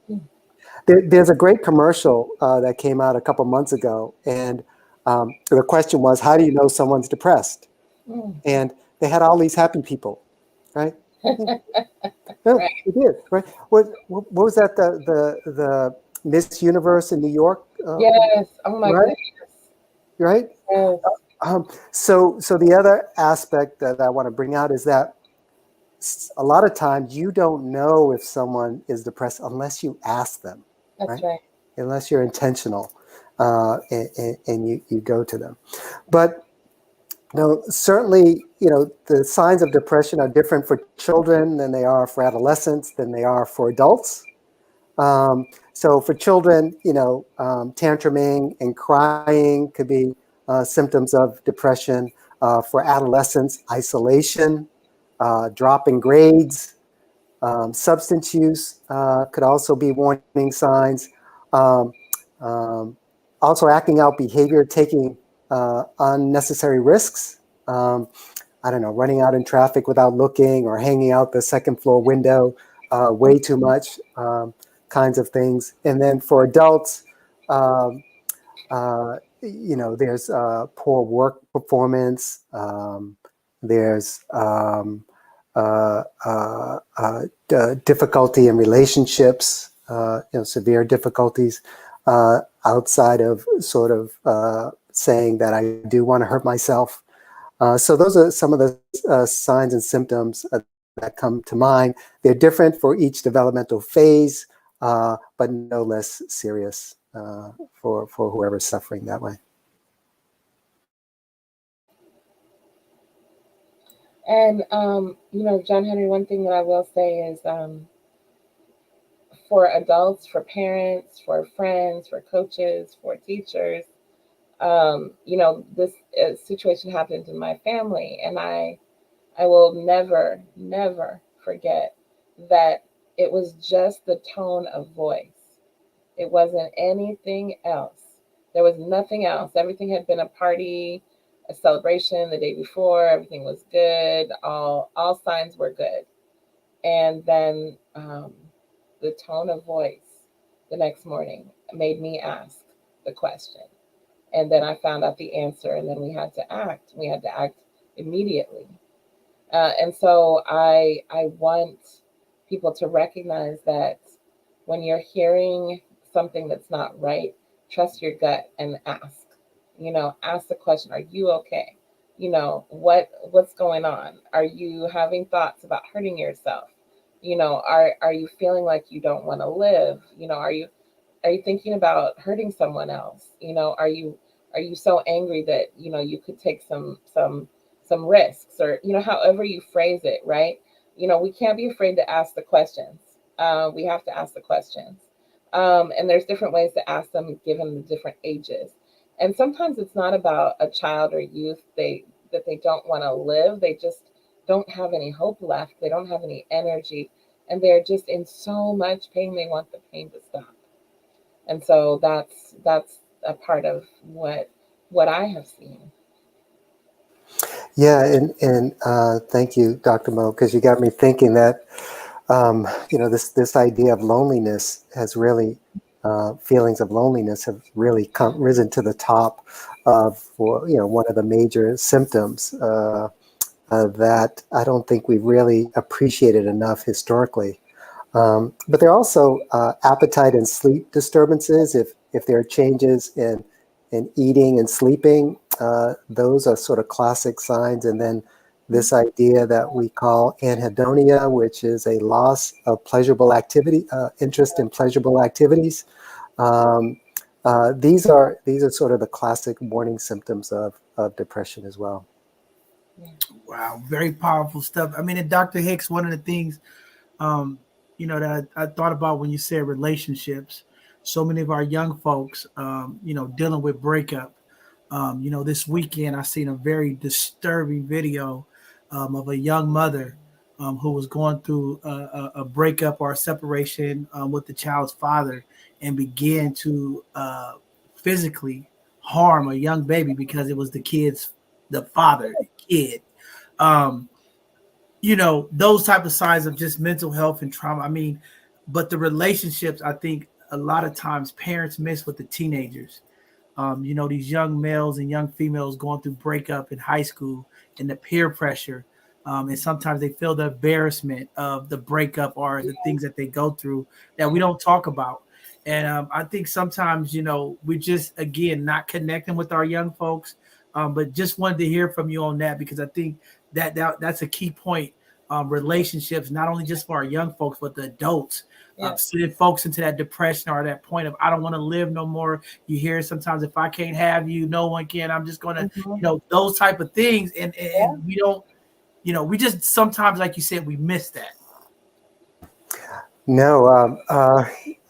S4: There's a great commercial that came out a couple months ago, and the question was, how do you know someone's depressed? And they had all these happy people, right? No,
S3: Right.
S4: they did, right? What was that? The Miss Universe in New York?
S3: Yes. Oh my
S4: right?
S3: goodness.
S4: Right?
S3: Yes.
S4: So the other aspect that I want to bring out is that a lot of times you don't know if someone is depressed unless you ask them.
S3: That's right.
S4: Unless you're intentional, and you go to them. But certainly, the signs of depression are different for children than they are for adolescents, than they are for adults. So for children, tantruming and crying could be symptoms of depression. For adolescents, isolation, dropping grades, substance use could also be warning signs. Also acting out behavior, taking unnecessary risks. I don't know, running out in traffic without looking, or hanging out the second floor window way too much, kinds of things. And then for adults, there's poor work performance. There's difficulty in relationships, severe difficulties outside of sort of saying that I do want to hurt myself. So those are some of the signs and symptoms that come to mind. They're different for each developmental phase, but no less serious for whoever's suffering that way.
S3: And John Henry, one thing that I will say is, for adults, for parents, for friends, for coaches, for teachers, this situation happened in my family, and I will never, never forget that it was just the tone of voice. It wasn't anything else. There was nothing else. Everything had been a party, a celebration the day before. Everything was good. All signs were good. And then the tone of voice the next morning made me ask the question. And then I found out the answer, and then we had to act. We had to act immediately. And so I want people to recognize that when you're hearing something that's not right, trust your gut and ask. Ask the question: are you okay? What's going on? Are you having thoughts about hurting yourself? Are you feeling like you don't want to live? Are you thinking about hurting someone else? Are you so angry that you could take some risks, or however you phrase it, right? We can't be afraid to ask the questions. We have to ask the questions, and there's different ways to ask them given the different ages. And sometimes it's not about a child or youth that they don't want to live. They just don't have any hope left. They don't have any energy, and they're just in so much pain. They want the pain to stop. And so that's a part of what I have seen.
S4: Yeah, and thank you, Dr. Mo, because you got me thinking that this idea of loneliness has really feelings of loneliness have really risen to the top of one of the major symptoms that I don't think we've really appreciated enough historically. But there are also appetite and sleep disturbances. If there are changes in eating and sleeping, those are sort of classic signs. And then this idea that we call anhedonia, which is a loss of pleasurable activity, interest in pleasurable activities. These are sort of the classic warning symptoms of depression as well.
S2: Wow, very powerful stuff. I mean, and Dr. Hicks, one of the things that I thought about when you said relationships, so many of our young folks, dealing with breakup. This weekend I seen a very disturbing video of a young mother who was going through a breakup or a separation with the child's father, and began to physically harm a young baby because it was the father, the kid. Um, those type of signs of just mental health and trauma. I mean, but the relationships, I think a lot of times parents miss with the teenagers. These young males and young females going through breakup in high school and the peer pressure. And sometimes they feel the embarrassment of the breakup or the things that they go through that we don't talk about. And I think sometimes, we just, again, not connecting with our young folks. But just wanted to hear from you on that, because I think that's a key point. Relationships, not only just for our young folks, but the adults, sending folks into that depression or that point of, I don't want to live no more. You hear sometimes, if I can't have you, no one can. I'm just going to, those type of things. And we don't, we just sometimes, like you said, we miss that.
S4: No,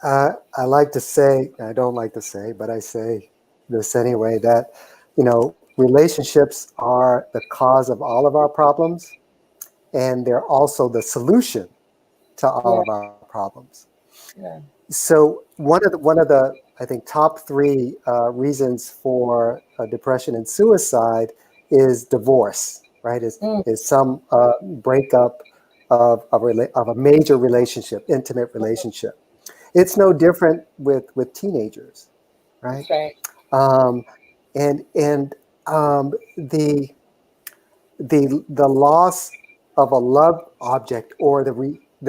S4: I like to say, I don't like to say, but I say this anyway, that, relationships are the cause of all of our problems, and they're also the solution to all of our problems.
S3: Yeah.
S4: So one of the I think top three reasons for depression and suicide is divorce, right? Is some breakup of a major relationship, intimate relationship. It's no different with teenagers, right?
S3: That's right.
S4: The loss of a loved object, or the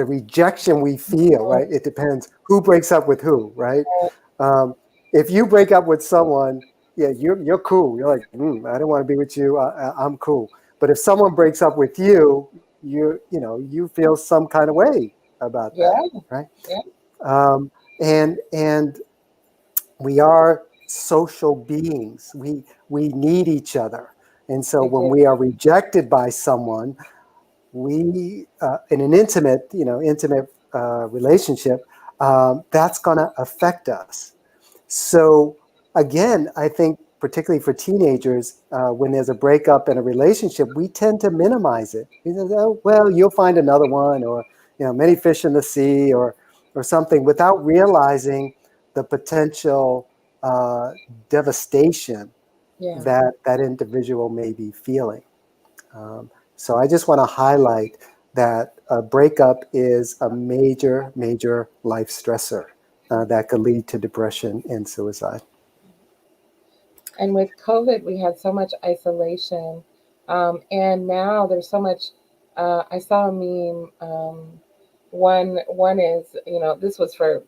S4: rejection we feel, right? It depends who breaks up with who, right? If you break up with someone, yeah, you're cool. You're like, I don't want to be with you. I'm cool. But if someone breaks up with you, you feel some kind of way about that, right?
S3: Yeah.
S4: And we are social beings. We need each other. And so when we are rejected by someone, we in an intimate relationship, that's going to affect us. So again, I think particularly for teenagers, when there's a breakup in a relationship, we tend to minimize it. We say, oh, well, you'll find another one, or many fish in the sea, or something, without realizing the potential devastation that individual may be feeling. So I just want to highlight that a breakup is a major, major life stressor that could lead to depression and suicide.
S3: And with COVID, we had so much isolation. And now there's so much. I saw a meme. One is, this was for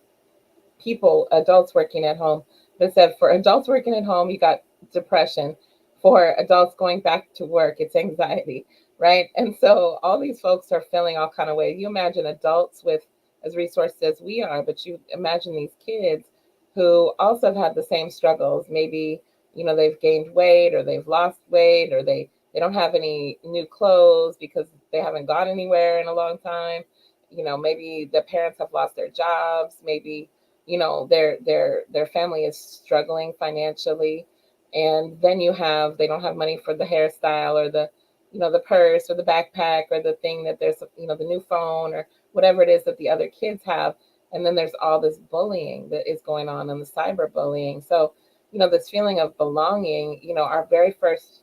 S3: adults working at home. It said, for adults working at home, you got depression. For adults going back to work, it's anxiety. right? And so all these folks are feeling all kind of ways. You imagine adults with as resources as we are, but you imagine these kids who also have had the same struggles. Maybe, you know, they've gained weight or they've lost weight, or they don't have any new clothes because they haven't gone anywhere in a long time. You know, maybe the parents have lost their jobs. Maybe, you know, their family is struggling financially. And then you have, they don't have money for the hairstyle or the, you know, the purse or the backpack or the thing that there's, you know, the new phone or whatever it is that the other kids have. And then there's all this bullying that is going on and the cyberbullying. So, you know, this feeling of belonging, you know, our very first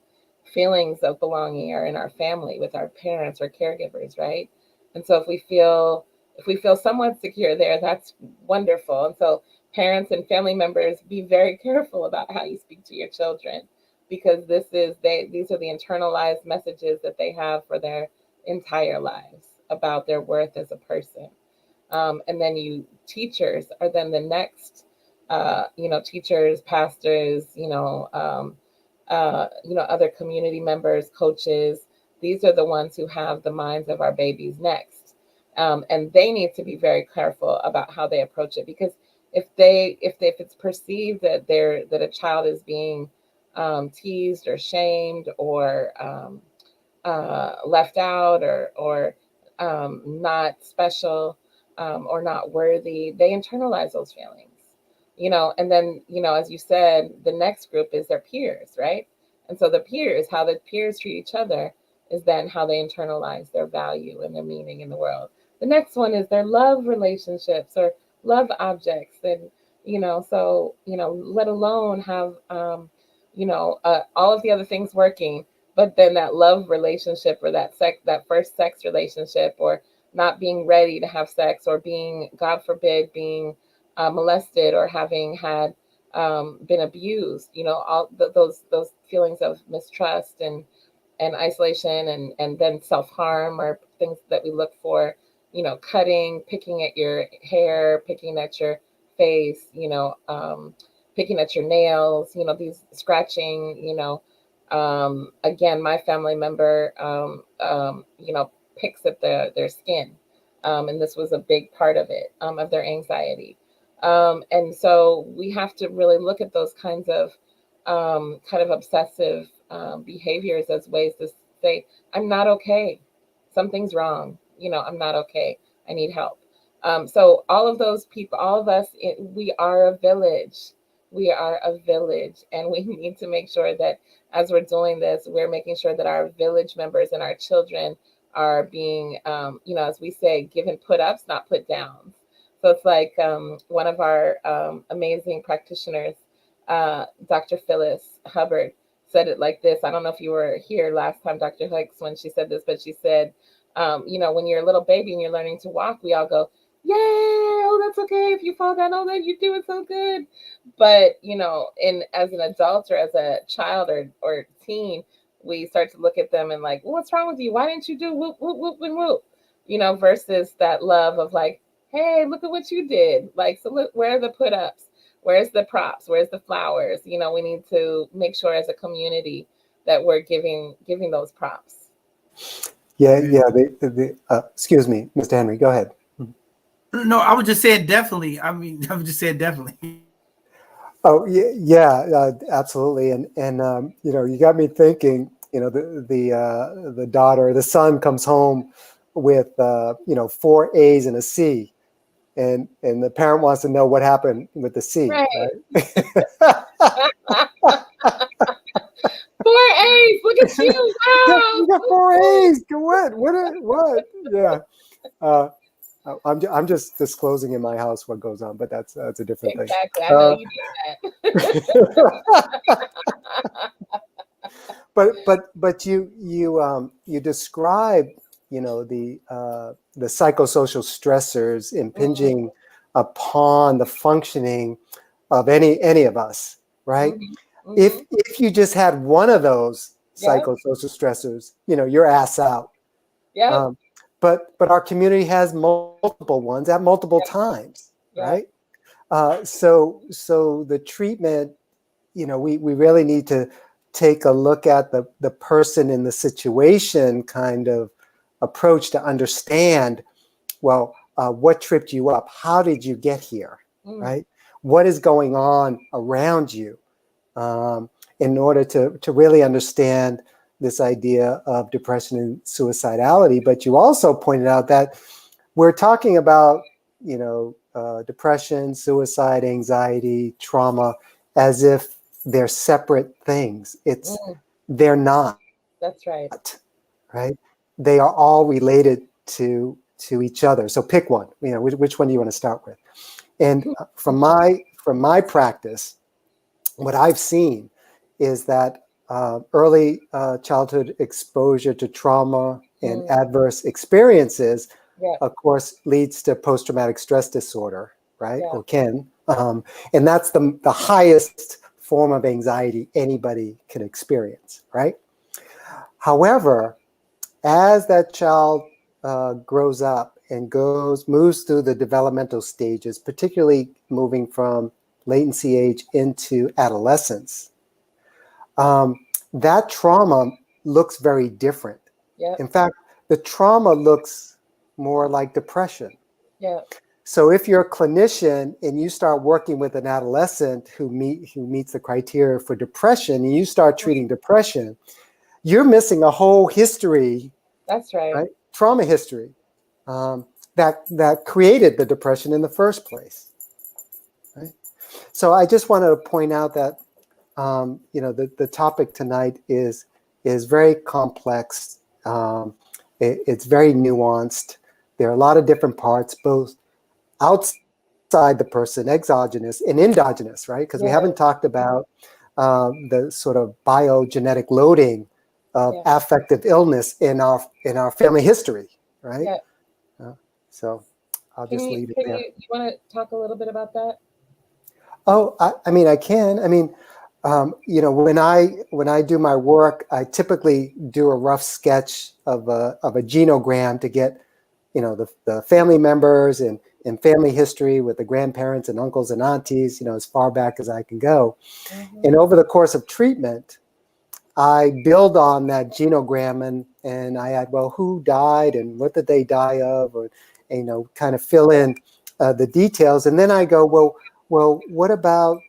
S3: feelings of belonging are in our family with our parents or caregivers, right? And so if we feel somewhat secure there, that's wonderful. And so parents and family members, be very careful about how you speak to your children, because these are the internalized messages that they have for their entire lives about their worth as a person. And then teachers are then the next, you know, teachers, pastors, you know, other community members, coaches. These are the ones who have the minds of our babies next. And they need to be very careful about how they approach it, because if it's perceived that a child is being teased or shamed or left out or not special or not worthy, they internalize those feelings. You know, and then, you know, as you said, the next group is their peers, right? And so the peers, how the peers treat each other is then how they internalize their value and their meaning in the world. The next one is their love relationships or love objects. And, you know, so, you know, let alone have, all of the other things working, but then that love relationship or that first sex relationship, or not being ready to have sex, or being, God forbid, being molested, or having had been abused, you know, all those feelings of mistrust and isolation and then self-harm are things that we look for, you know, cutting, picking at your hair, picking at your face, you know, picking at your nails, you know, these scratching, you know, again, my family member, you know, picks at their skin. And this was a big part of it, of their anxiety. And so we have to really look at those kinds of kind of obsessive behaviors as ways to say, I'm not okay. Something's wrong. You know, I'm not okay. I need help. So all of those people, all of us, we are a village. We are a village, and we need to make sure that as we're doing this, we're making sure that our village members and our children are being, you know, as we say, given put ups, not put downs. So it's like one of our amazing practitioners, Dr. Phyllis Hubbard, said it like this. I don't know if you were here last time, Dr. Hicks, when she said this, but she said, you know, when you're a little baby and you're learning to walk, we all go, yay, oh, that's okay. If you fall down, oh, that you're doing so good. But, you know, as an adult or as a child or teen, we start to look at them and like, well, what's wrong with you? Why didn't you do whoop, whoop, whoop, and whoop? You know, versus that love of like, hey, look at what you did. Like, so look, where are the put ups? Where's the props? Where's the flowers? You know, we need to make sure as a community that we're giving those props.
S4: Yeah. Excuse me, Mr. Henry, go ahead.
S2: No, I was just saying definitely. I mean, I was just saying definitely.
S4: Oh yeah, absolutely. And you know, you got me thinking. You know, the daughter, the son comes home with you know, 4 A's and a C, and the parent wants to know what happened with the C.
S3: Right.
S4: Right?
S3: 4 A's. Look at you! Wow.
S4: You got 4 A's. What? Yeah. I'm just disclosing in my house what goes on, but that's a different thing.
S3: Exactly. I know you do that.
S4: But you describe, you know, the psychosocial stressors impinging upon the functioning of any of us, right?
S3: Mm-hmm.
S4: If you just had one of those psychosocial stressors, you know, you're ass out.
S3: Yeah.
S4: But our community has multiple ones at multiple times, right? So the treatment, you know, we really need to take a look at the person in the situation kind of approach to understand, well, what tripped you up? How did you get here, right? What is going on around you, in order to really understand this idea of depression and suicidality. But you also pointed out that we're talking about, depression, suicide, anxiety, trauma, as if they're separate things. They're not.
S3: That's right.
S4: Right? They are all related to each other. So pick one. Which one do you want to start with? And from my practice, what I've seen is that early childhood exposure to trauma and adverse experiences, of course, leads to post-traumatic stress disorder, right? Or can. And that's the highest form of anxiety anybody can experience, right? However, as that child grows up and moves through the developmental stages, particularly moving from latency age into adolescence, that trauma looks very different. In fact, the trauma looks more like depression. So if you're a clinician and you start working with an adolescent who meets the criteria for depression, and you start treating depression, you're missing a whole history.
S3: That's right.
S4: Trauma history that created the depression in the first place. Right? So I just wanted to point out that the topic tonight is very complex. It's very nuanced. There are a lot of different parts, both outside the person, exogenous, and endogenous, right? Because we haven't talked about the sort of biogenetic loading of affective illness in our family history, right? So I'll just leave it there.
S3: You want to talk a little bit about that?
S4: Oh, I can. When I do my work, I typically do a rough sketch of a genogram to get, the family members and family history with the grandparents and uncles and aunties, as far back as I can go. And over the course of treatment, I build on that genogram and I add, well, who died and what did they die of, or, kind of fill in the details. And then I go, well, what about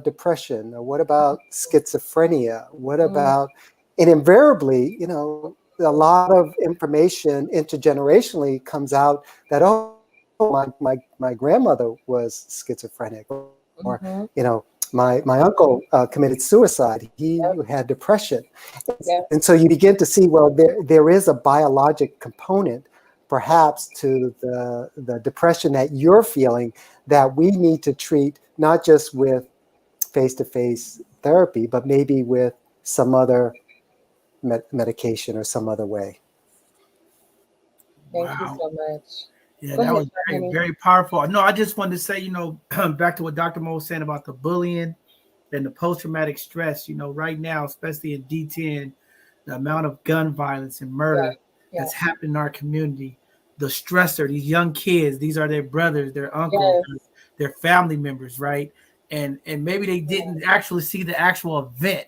S4: depression? Or what about schizophrenia? What about, and invariably, a lot of information intergenerationally comes out that, my grandmother was schizophrenic, or my uncle committed suicide. He had depression. And so you begin to see, well, there is a biologic component perhaps to the depression that you're feeling that we need to treat, not just with face-to-face therapy, but maybe with some other medication or some other way.
S3: Thank you so much.
S2: Yeah, that was very, very powerful. No, I just wanted to say, back to what Dr. Mo was saying about the bullying and the post-traumatic stress, right now, especially in D10, the amount of gun violence and murder that's happening in our community, the stressor, these young kids, these are their brothers, their uncles, their family members, right? And maybe they didn't actually see the actual event,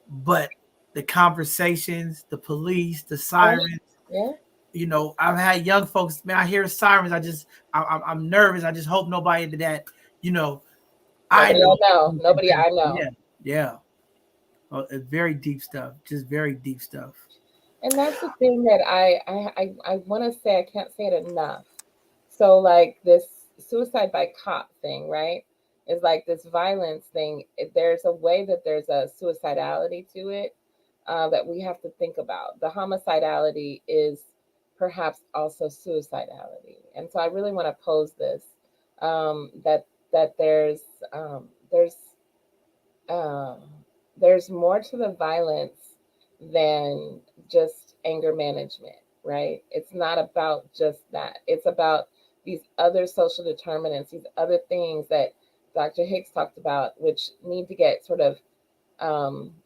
S2: but the conversations, the police, the sirens. I've had young folks, man, I hear sirens. I'm nervous. I just hope nobody did that, I know.
S3: Nobody I know.
S2: Yeah. Well, it's very deep stuff, just very deep stuff.
S3: And that's the thing that I want to say, I can't say it enough. So like this suicide by cop thing, right? Is like this violence thing. There's a way that there's a suicidality to it that we have to think about. The homicidality is perhaps also suicidality. And so I really want to pose this, that there's more to the violence than just anger management, right? It's not about just that. It's about these other social determinants, these other things that Dr. Hicks talked about, which need to get sort of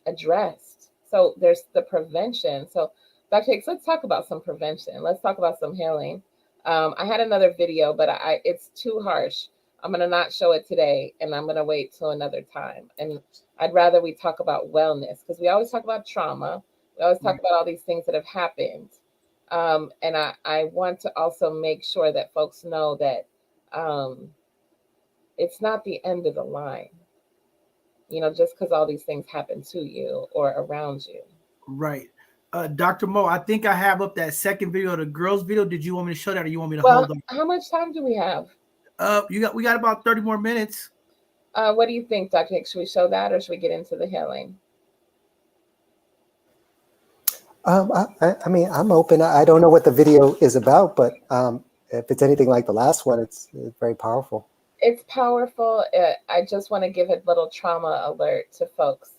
S3: addressed. So there's the prevention. So Dr. Hicks, let's talk about some prevention. Let's talk about some healing. I had another video, but it's too harsh. I'm going to not show it today, and I'm going to wait till another time. And I'd rather we talk about wellness, because we always talk about trauma. We always talk about all these things that have happened. And I want to also make sure that folks know that it's not the end of the line, you know, just because all these things happen to you or around you.
S2: Right. Dr. Mo, I think I have up that second video, the girls video. Did you want me to show that, or you want me to hold on?
S3: How much time do we have?
S2: We got about 30 more minutes.
S3: What do you think, Dr. Hicks? Should we show that, or should we get into the healing?
S4: I mean, I'm open. I don't know what the video is about, but if it's anything like the last one, it's very powerful.
S3: It's powerful. I just want to give a little trauma alert to folks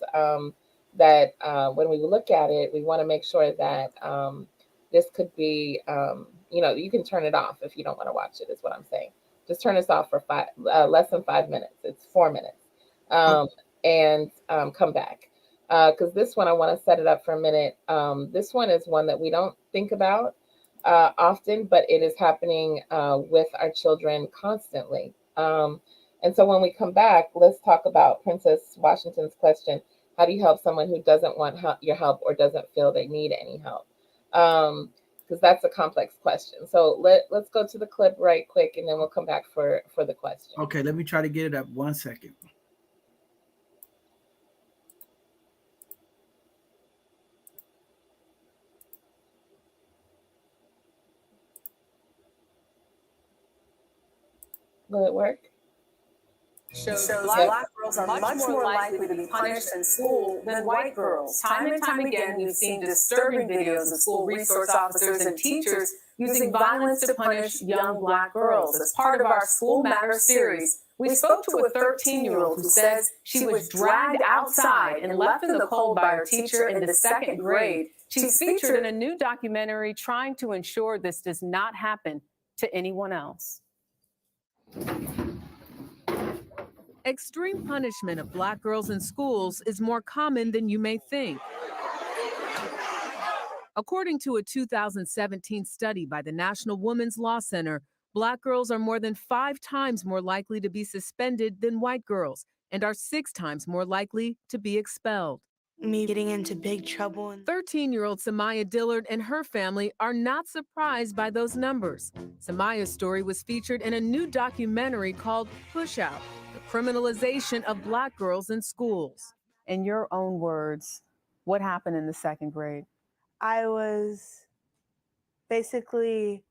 S3: that when we look at it, we want to make sure that this could be, you know, you can turn it off if you don't want to watch it, is what I'm saying. Just turn this off for less than 5 minutes. It's 4 minutes. And come back. Because this one, I want to set it up for a minute. This one is one that we don't think about often, but it is happening with our children constantly. And so when we come back, let's talk about Princess Washington's question. How do you help someone who doesn't want your help or doesn't feel they need any help? Because that's a complex question. So let's go to the clip right quick, and then we'll come back for the question.
S2: Okay, let me try to get it up. 1 second.
S3: Will it work?
S12: Shows black girls are much more likely to be punished in school than white girls. Time and time again, we've seen disturbing videos of school resource officers and teachers using violence to punish young black girls. As part of our School Matters series, we spoke to a 13-year-old who says she was dragged outside and left in the cold by her teacher in the second grade.
S13: She's featured in a new documentary trying to ensure this does not happen to anyone else. Extreme punishment of black girls in schools is more common than you may think. According to a 2017 study by the National Women's Law Center, black girls are more than 5 times more likely to be suspended than white girls and are 6 times more likely to be expelled.
S5: Me getting into big trouble.
S13: 13-year-old Samaya Dillard and her family are not surprised by those numbers. Samaya's story was featured in a new documentary called Push Out, the criminalization of black girls in schools. In your own words, what happened in the second grade?
S14: I was basically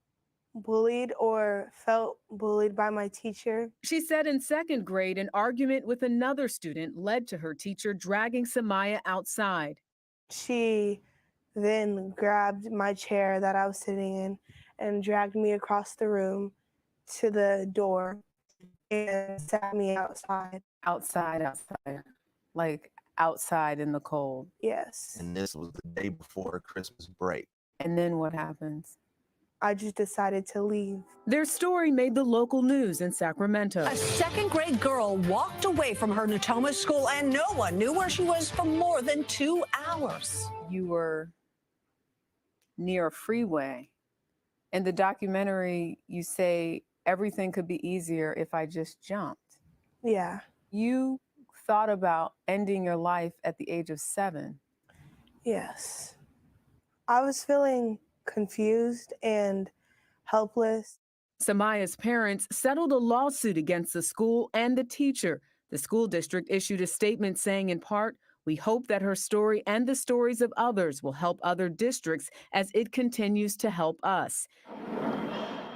S14: bullied or felt bullied by my teacher.
S13: She said in second grade, an argument with another student led to her teacher dragging Samaya outside.
S14: She then grabbed my chair that I was sitting in and dragged me across the room to the door and sat me outside.
S13: Outside, like outside in the cold.
S14: Yes.
S15: And this was the day before Christmas break.
S13: And then what happens?
S14: I just decided to leave.
S13: Their story made the local news in Sacramento.
S12: A second grade girl walked away from her Natoma school and no one knew where she was for more than 2 hours.
S13: You were near a freeway. In the documentary, you say everything could be easier if I just jumped.
S14: Yeah.
S13: You thought about ending your life at the age of 7.
S14: Yes. I was feeling confused and helpless.
S13: Samaya's parents settled a lawsuit against the school and the teacher. The school district issued a statement saying, in part, "We hope that her story and the stories of others will help other districts as it continues to help us."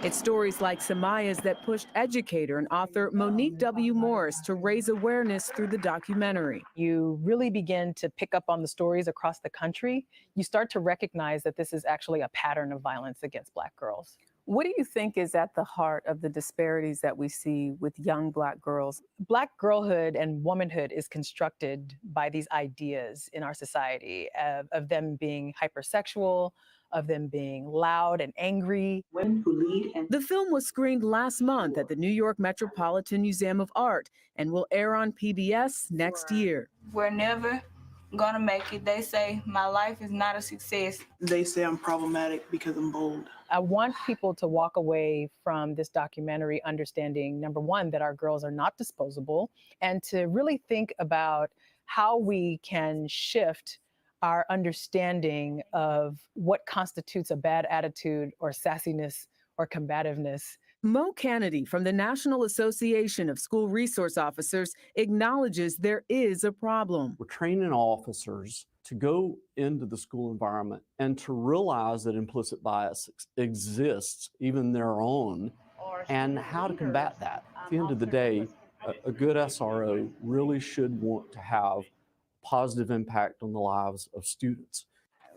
S13: It's stories like Samaya's that pushed educator and author Monique W. Morris to raise awareness through the documentary.
S16: You really begin to pick up on the stories across the country. You start to recognize that this is actually a pattern of violence against Black girls.
S13: What do you think is at the heart of the disparities that we see with young Black girls?
S16: Black girlhood and womanhood is constructed by these ideas in our society of them being hypersexual, of them being loud and angry.
S13: Women who lead. The film was screened last month at the New York Metropolitan Museum of Art and will air on PBS next year.
S17: Whenever
S12: gonna make it. They say my life is not a success.
S17: They say I'm problematic because I'm bold.
S16: I want people to walk away from this documentary understanding, number one, that our girls are not disposable, and to really think about how we can shift our understanding of what constitutes a bad attitude or sassiness or combativeness.
S13: Mo Kennedy from the National Association of School Resource Officers acknowledges there is a problem.
S18: We're training officers to go into the school environment and to realize that implicit bias exists, even their own, and how to combat that. At the end of the day, a good SRO really should want to have positive impact on the lives of students.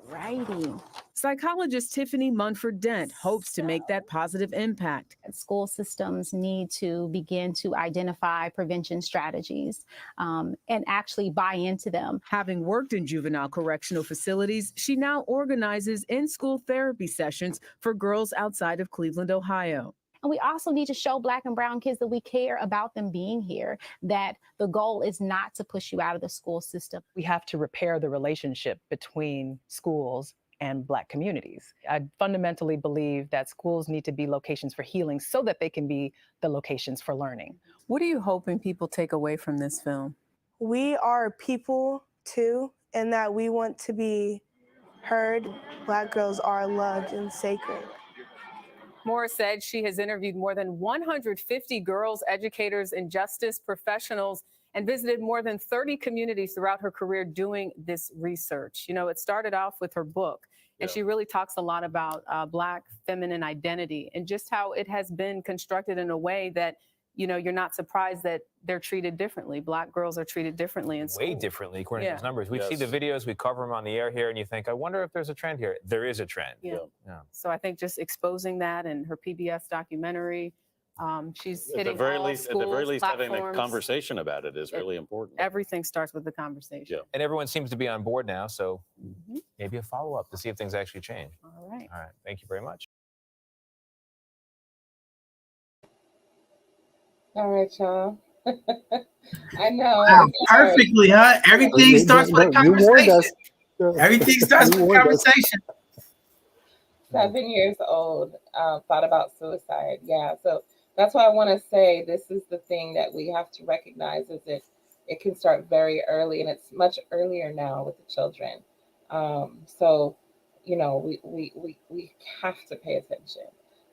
S13: Writing. Psychologist Tiffany Munford Dent hopes to make that positive impact.
S19: School systems need to begin to identify prevention strategies and actually buy into them.
S13: Having worked in juvenile correctional facilities, she now organizes in-school therapy sessions for girls outside of Cleveland, Ohio.
S19: And we also need to show Black and brown kids that we care about them being here, that the goal is not to push you out of the school system.
S16: We have to repair the relationship between schools and Black communities. I fundamentally believe that schools need to be locations for healing so that they can be the locations for learning.
S20: What are you hoping people take away from this film?
S14: We are people too, and that we want to be heard. Black girls are loved and sacred.
S12: Moore said she has interviewed more than 150 girls, educators, and justice professionals, and visited more than 30 communities throughout her career doing this research. You know, it started off with her book, and she really talks a lot about Black feminine identity and just how it has been constructed in a way that, you know, you're not surprised that they're treated differently. Black girls are treated differently in school.
S21: Way differently, according to those numbers. We see the videos, we cover them on the air here, and you think, I wonder if there's a trend here. There is a trend.
S12: Yeah. So I think just exposing that and her PBS documentary, she's hitting
S22: at the very
S12: all
S22: least,
S12: schools,
S22: having a
S12: platforms.
S22: conversation about it is really important.
S12: Everything starts with the conversation.
S21: And everyone seems to be on board now, so maybe a follow-up to see if things actually change.
S12: All right.
S21: All right. Thank you very much.
S3: All right, y'all. I know.
S2: Wow, perfectly, huh? Everything starts with a conversation. Everything starts with a conversation.
S3: 7 years old, thought about suicide. Yeah, so that's why I want to say this is the thing that we have to recognize is that it can start very early, and it's much earlier now with the children. So, you know, we have to pay attention.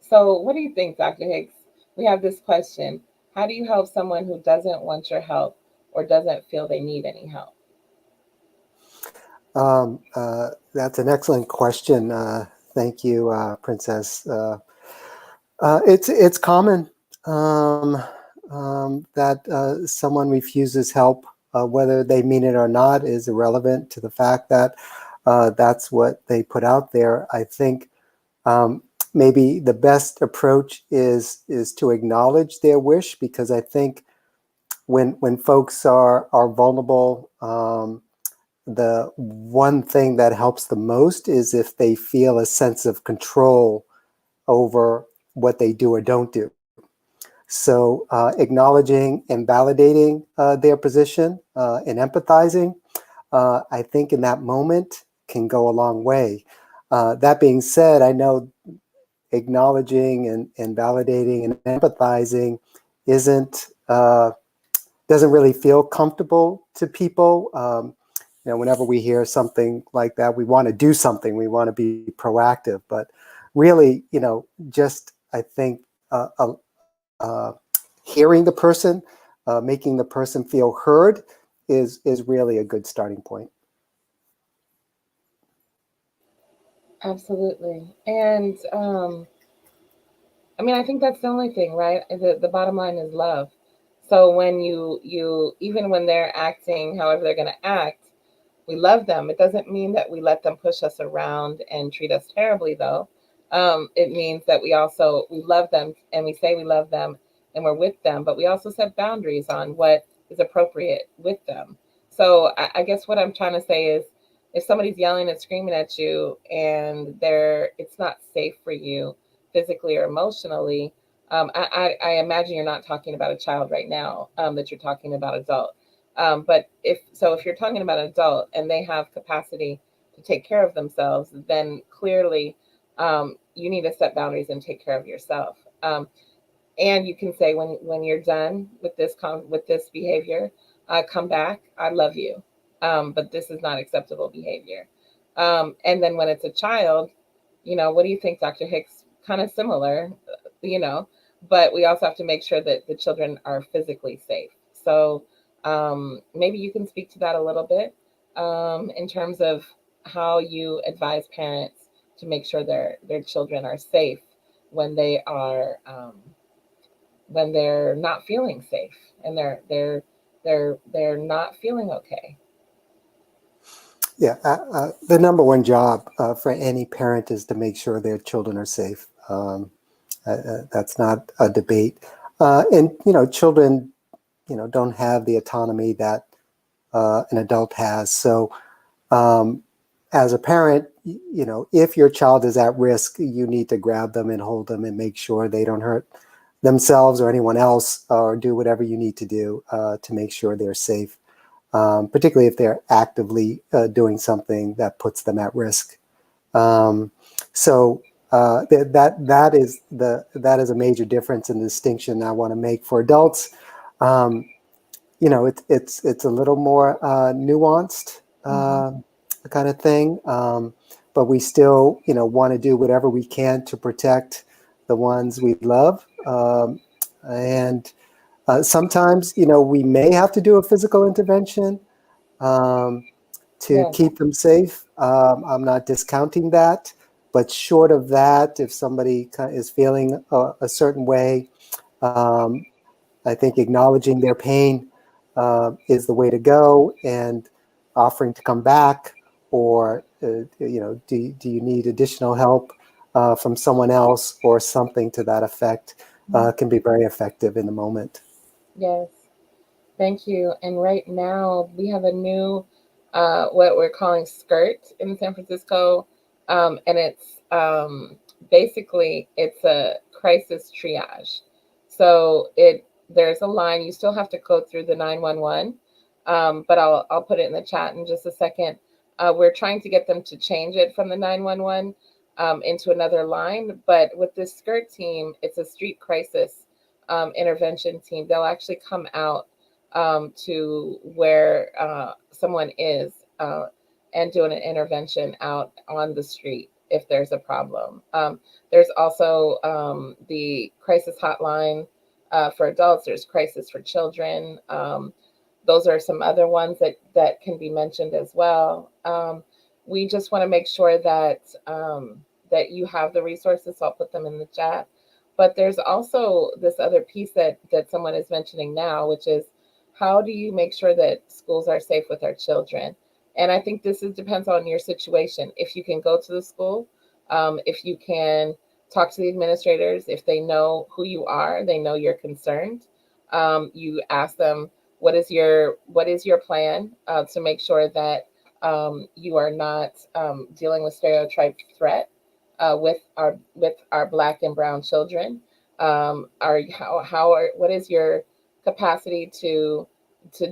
S3: So what do you think, Dr. Hicks? We have this question. How do you help someone who doesn't want your help or doesn't feel they need any help?
S4: That's an excellent question. Thank you, Princess. It's common that someone refuses help, whether they mean it or not is irrelevant to the fact that that's what they put out there. I think maybe the best approach is to acknowledge their wish, because I think when folks are vulnerable, the one thing that helps the most is if they feel a sense of control over what they do or don't do. So acknowledging and validating their position and empathizing, I think in that moment can go a long way. That being said, I know acknowledging and validating and empathizing doesn't really feel comfortable to people. You know, whenever we hear something like that, we want to do something. We want to be proactive. But really, you know, just I think hearing the person, making the person feel heard is really a good starting point.
S3: Absolutely. And I mean, I think that's the only thing, right? The bottom line is love. So when you even when they're acting however they're going to act, we love them. It doesn't mean that we let them push us around and treat us terribly, though. It means that we love them, and we say we love them and we're with them, but we also set boundaries on what is appropriate with them. So I guess what I'm trying to say is, if somebody's yelling and screaming at you and it's not safe for you physically or emotionally, I imagine you're not talking about a child right now, that you're talking about adult. But if you're talking about an adult and they have capacity to take care of themselves, then clearly you need to set boundaries and take care of yourself. And you can say when you're done with this behavior, come back. I love you, but this is not acceptable behavior. And then when it's a child, what do you think, Dr. Hicks? Kind of similar, but we also have to make sure that the children are physically safe. So maybe you can speak to that a little bit in terms of how you advise parents to make sure their children are safe when they are when they're not feeling safe and they're not feeling okay.
S4: Yeah, the number one job for any parent is to make sure their children are safe. That's not a debate. And children, don't have the autonomy that an adult has. So, as a parent, if your child is at risk, you need to grab them and hold them and make sure they don't hurt themselves or anyone else, or do whatever you need to do to make sure they're safe. Particularly if they're actively doing something that puts them at risk. So that is a major difference and distinction I want to make for adults. It's a little more nuanced kind of thing, but we still want to do whatever we can to protect the ones we love, and sometimes we may have to do a physical intervention to keep them safe. I'm not discounting that, but short of that, if somebody is feeling a certain way, I think acknowledging their pain is the way to go, and offering to come back, or do you need additional help from someone else, or something to that effect, can be very effective in the moment.
S3: Yes. Thank you. And right now we have a new, what we're calling skirt in San Francisco. And it's basically, it's a crisis triage. So there's a line, you still have to go through the 911, but I'll put it in the chat in just a second. We're trying to get them to change it from the 911 into another line. But with this skirt team, it's a street crisis intervention team. They'll actually come out to where someone is and doing an intervention out on the street if there's a problem. There's also the crisis hotline for adults. There's crisis for children. Those are some other ones that can be mentioned as well. We just want to make sure that that you have the resources, so I'll put them in the chat. But there's also this other piece that someone is mentioning now, which is, how do you make sure that schools are safe with our children? And I think this depends on your situation. If you can go to the school, if you can talk to the administrators, if they know who you are, they know you're concerned. You ask them, what is your plan to make sure that you are not dealing with stereotype threat with our Black and brown children? What is your capacity to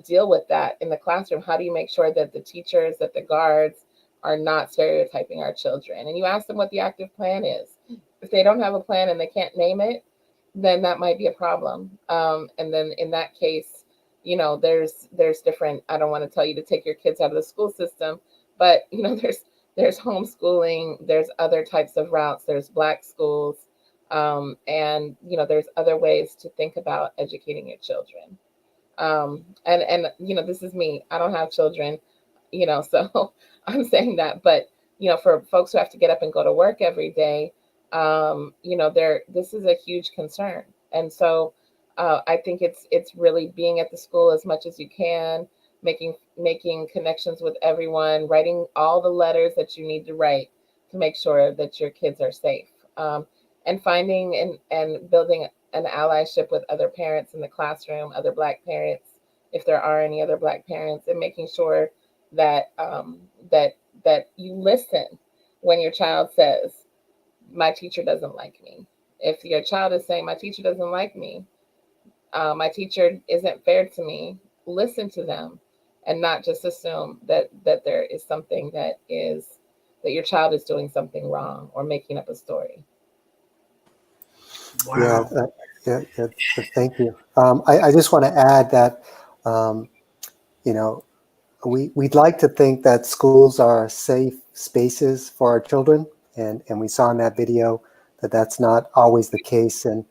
S3: deal with that in the classroom? How do you make sure that the teachers, that the guards are not stereotyping our children? And you ask them what the active plan is. If they don't have a plan and they can't name it, then that might be a problem. And then in that case, there's different, I don't want to tell you to take your kids out of the school system, but there's homeschooling, there's other types of routes, there's Black schools, and there's other ways to think about educating your children. And this is me, I don't have children, so I'm saying that, but for folks who have to get up and go to work every day, this is a huge concern. And so I think it's really being at the school as much as you can, making connections with everyone, writing all the letters that you need to write to make sure that your kids are safe, and finding and building an allyship with other parents in the classroom, other Black parents, if there are any other Black parents, and making sure that that you listen when your child says, my teacher doesn't like me. If your child is saying, my teacher doesn't like me, my teacher isn't fair to me, listen to them and not just assume that there is something that your child is doing something wrong or making up a story.
S2: Wow.
S4: Yeah, thank you. I just want to add that, you know, we'd like to think that schools are safe spaces for our children, and we saw in that video that that's not always the case. And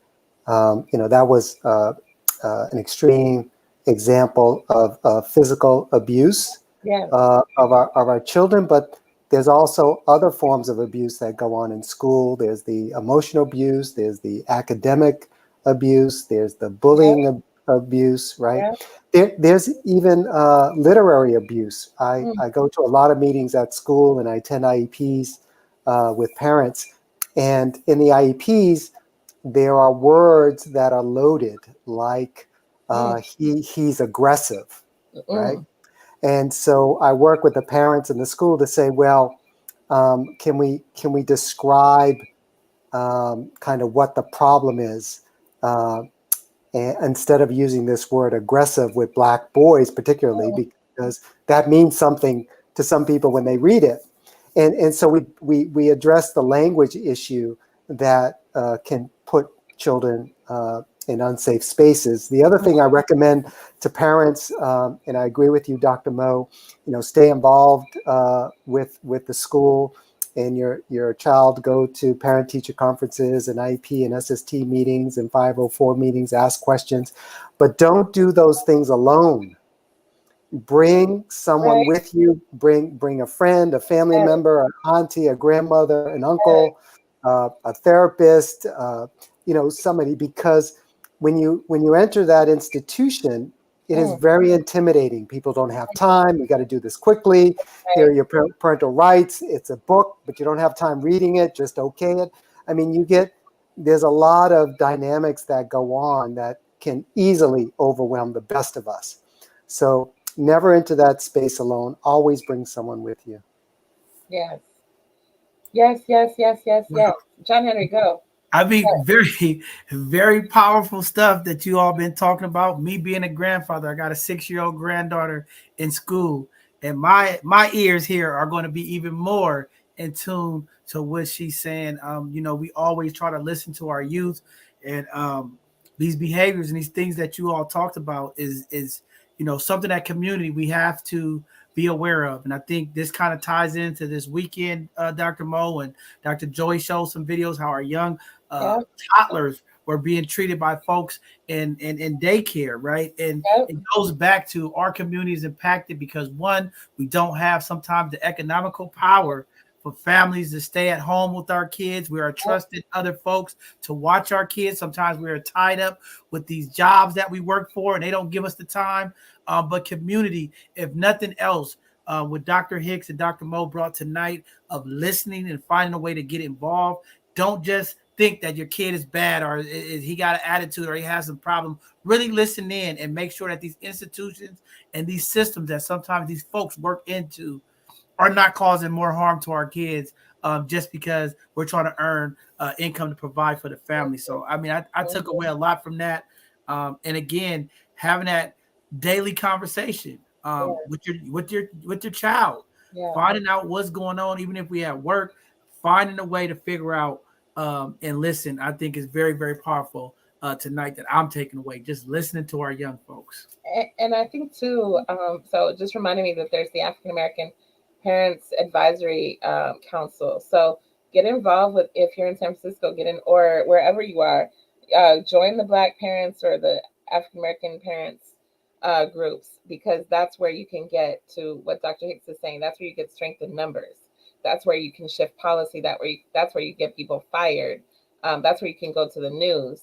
S4: you know, that was an extreme example of physical abuse of our children, but there's also other forms of abuse that go on in school. There's the emotional abuse, there's the academic abuse, there's the bullying abuse, right? There's even literary abuse. I go to a lot of meetings at school, and I attend IEPs with parents. And in the IEPs, there are words that are loaded, like he's aggressive, right? And so I work with the parents in the school to say, well, can we describe kind of what the problem is, and instead of using this word aggressive with Black boys, particularly because that means something to some people when they read it. And so we address the language issue that can put children in unsafe spaces. The other thing I recommend to parents, and I agree with you, Dr. Mo, you know, stay involved with the school, and your child go to parent-teacher conferences and IEP and SST meetings and 504 meetings, ask questions, but don't do those things alone. Bring someone with you. Bring a friend, a family member, an auntie, a grandmother, an uncle, a therapist, you know, somebody, because when you enter that institution, it is very intimidating. People don't have time. You got to do this quickly. Here are your parental rights. It's a book, but you don't have time reading it. Just okay it. I mean, there's a lot of dynamics that go on that can easily overwhelm the best of us. So never into that space alone. Always bring someone with you.
S3: Yes. John Henry, go.
S2: I mean, very, very powerful stuff that you all been talking about. Me being a grandfather, I got a 6-year-old granddaughter in school, and my ears here are going to be even more in tune to what she's saying. You know, we always try to listen to our youth, and these behaviors and these things that you all talked about is you know, something that community we have to be aware of. And I think this kind of ties into this weekend, Dr. Mo and Dr. Joy showed some videos how our young toddlers were being treated by folks in daycare, right? And it goes back to our community is impacted because, one, we don't have sometimes the economical power for families to stay at home with our kids. We are trusting other folks to watch our kids. Sometimes we are tied up with these jobs that we work for, and they don't give us the time. But community, if nothing else, what Dr. Hicks and Dr. Mo brought tonight of listening and finding a way to get involved. Don't just think that your kid is bad or he got an attitude or he has some problem. Really listen in and make sure that these institutions and these systems that sometimes these folks work into are not causing more harm to our kids just because we're trying to earn income to provide for the family. So, I mean, I took away a lot from that. And again, having that daily conversation with your child, finding out what's going on, even if we at work, finding a way to figure out and listen, I think is very, very powerful tonight that I'm taking away, just listening to our young folks.
S3: And I think too, so it just reminded me that there's the African American Parents Advisory Council. So get involved with, if you're in San Francisco, get in, or wherever you are, join the Black parents or the African American parents groups, because that's where you can get to what Dr. Hicks is saying. That's where you get strength in numbers. That's where you can shift policy. That's where you get people fired. That's where you can go to the news.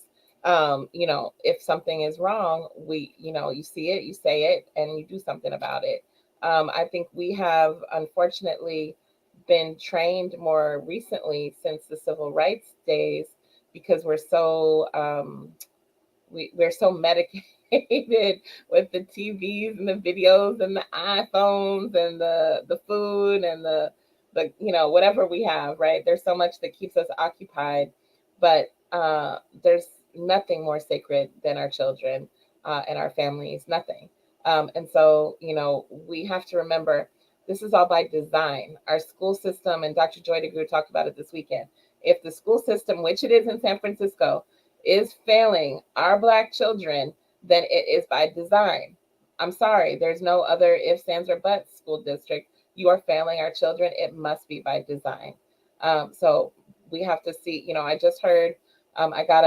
S3: You know, if something is wrong, you see it, you say it, and you do something about it. I think we have unfortunately been trained more recently since the civil rights days because we're so we're so medicated with the TVs and the videos and the iPhones and the food and the whatever we have, right? There's so much that keeps us occupied, but there's nothing more sacred than our children and our families. Nothing. And so, we have to remember this is all by design. Our school system, and Dr. Joy DeGruy talked about it this weekend. If the school system, which it is in San Francisco, is failing our Black children, then it is by design. I'm sorry, there's no other ifs, ands, or buts, school district. You are failing our children. It must be by design. So we have to see, I just heard, I got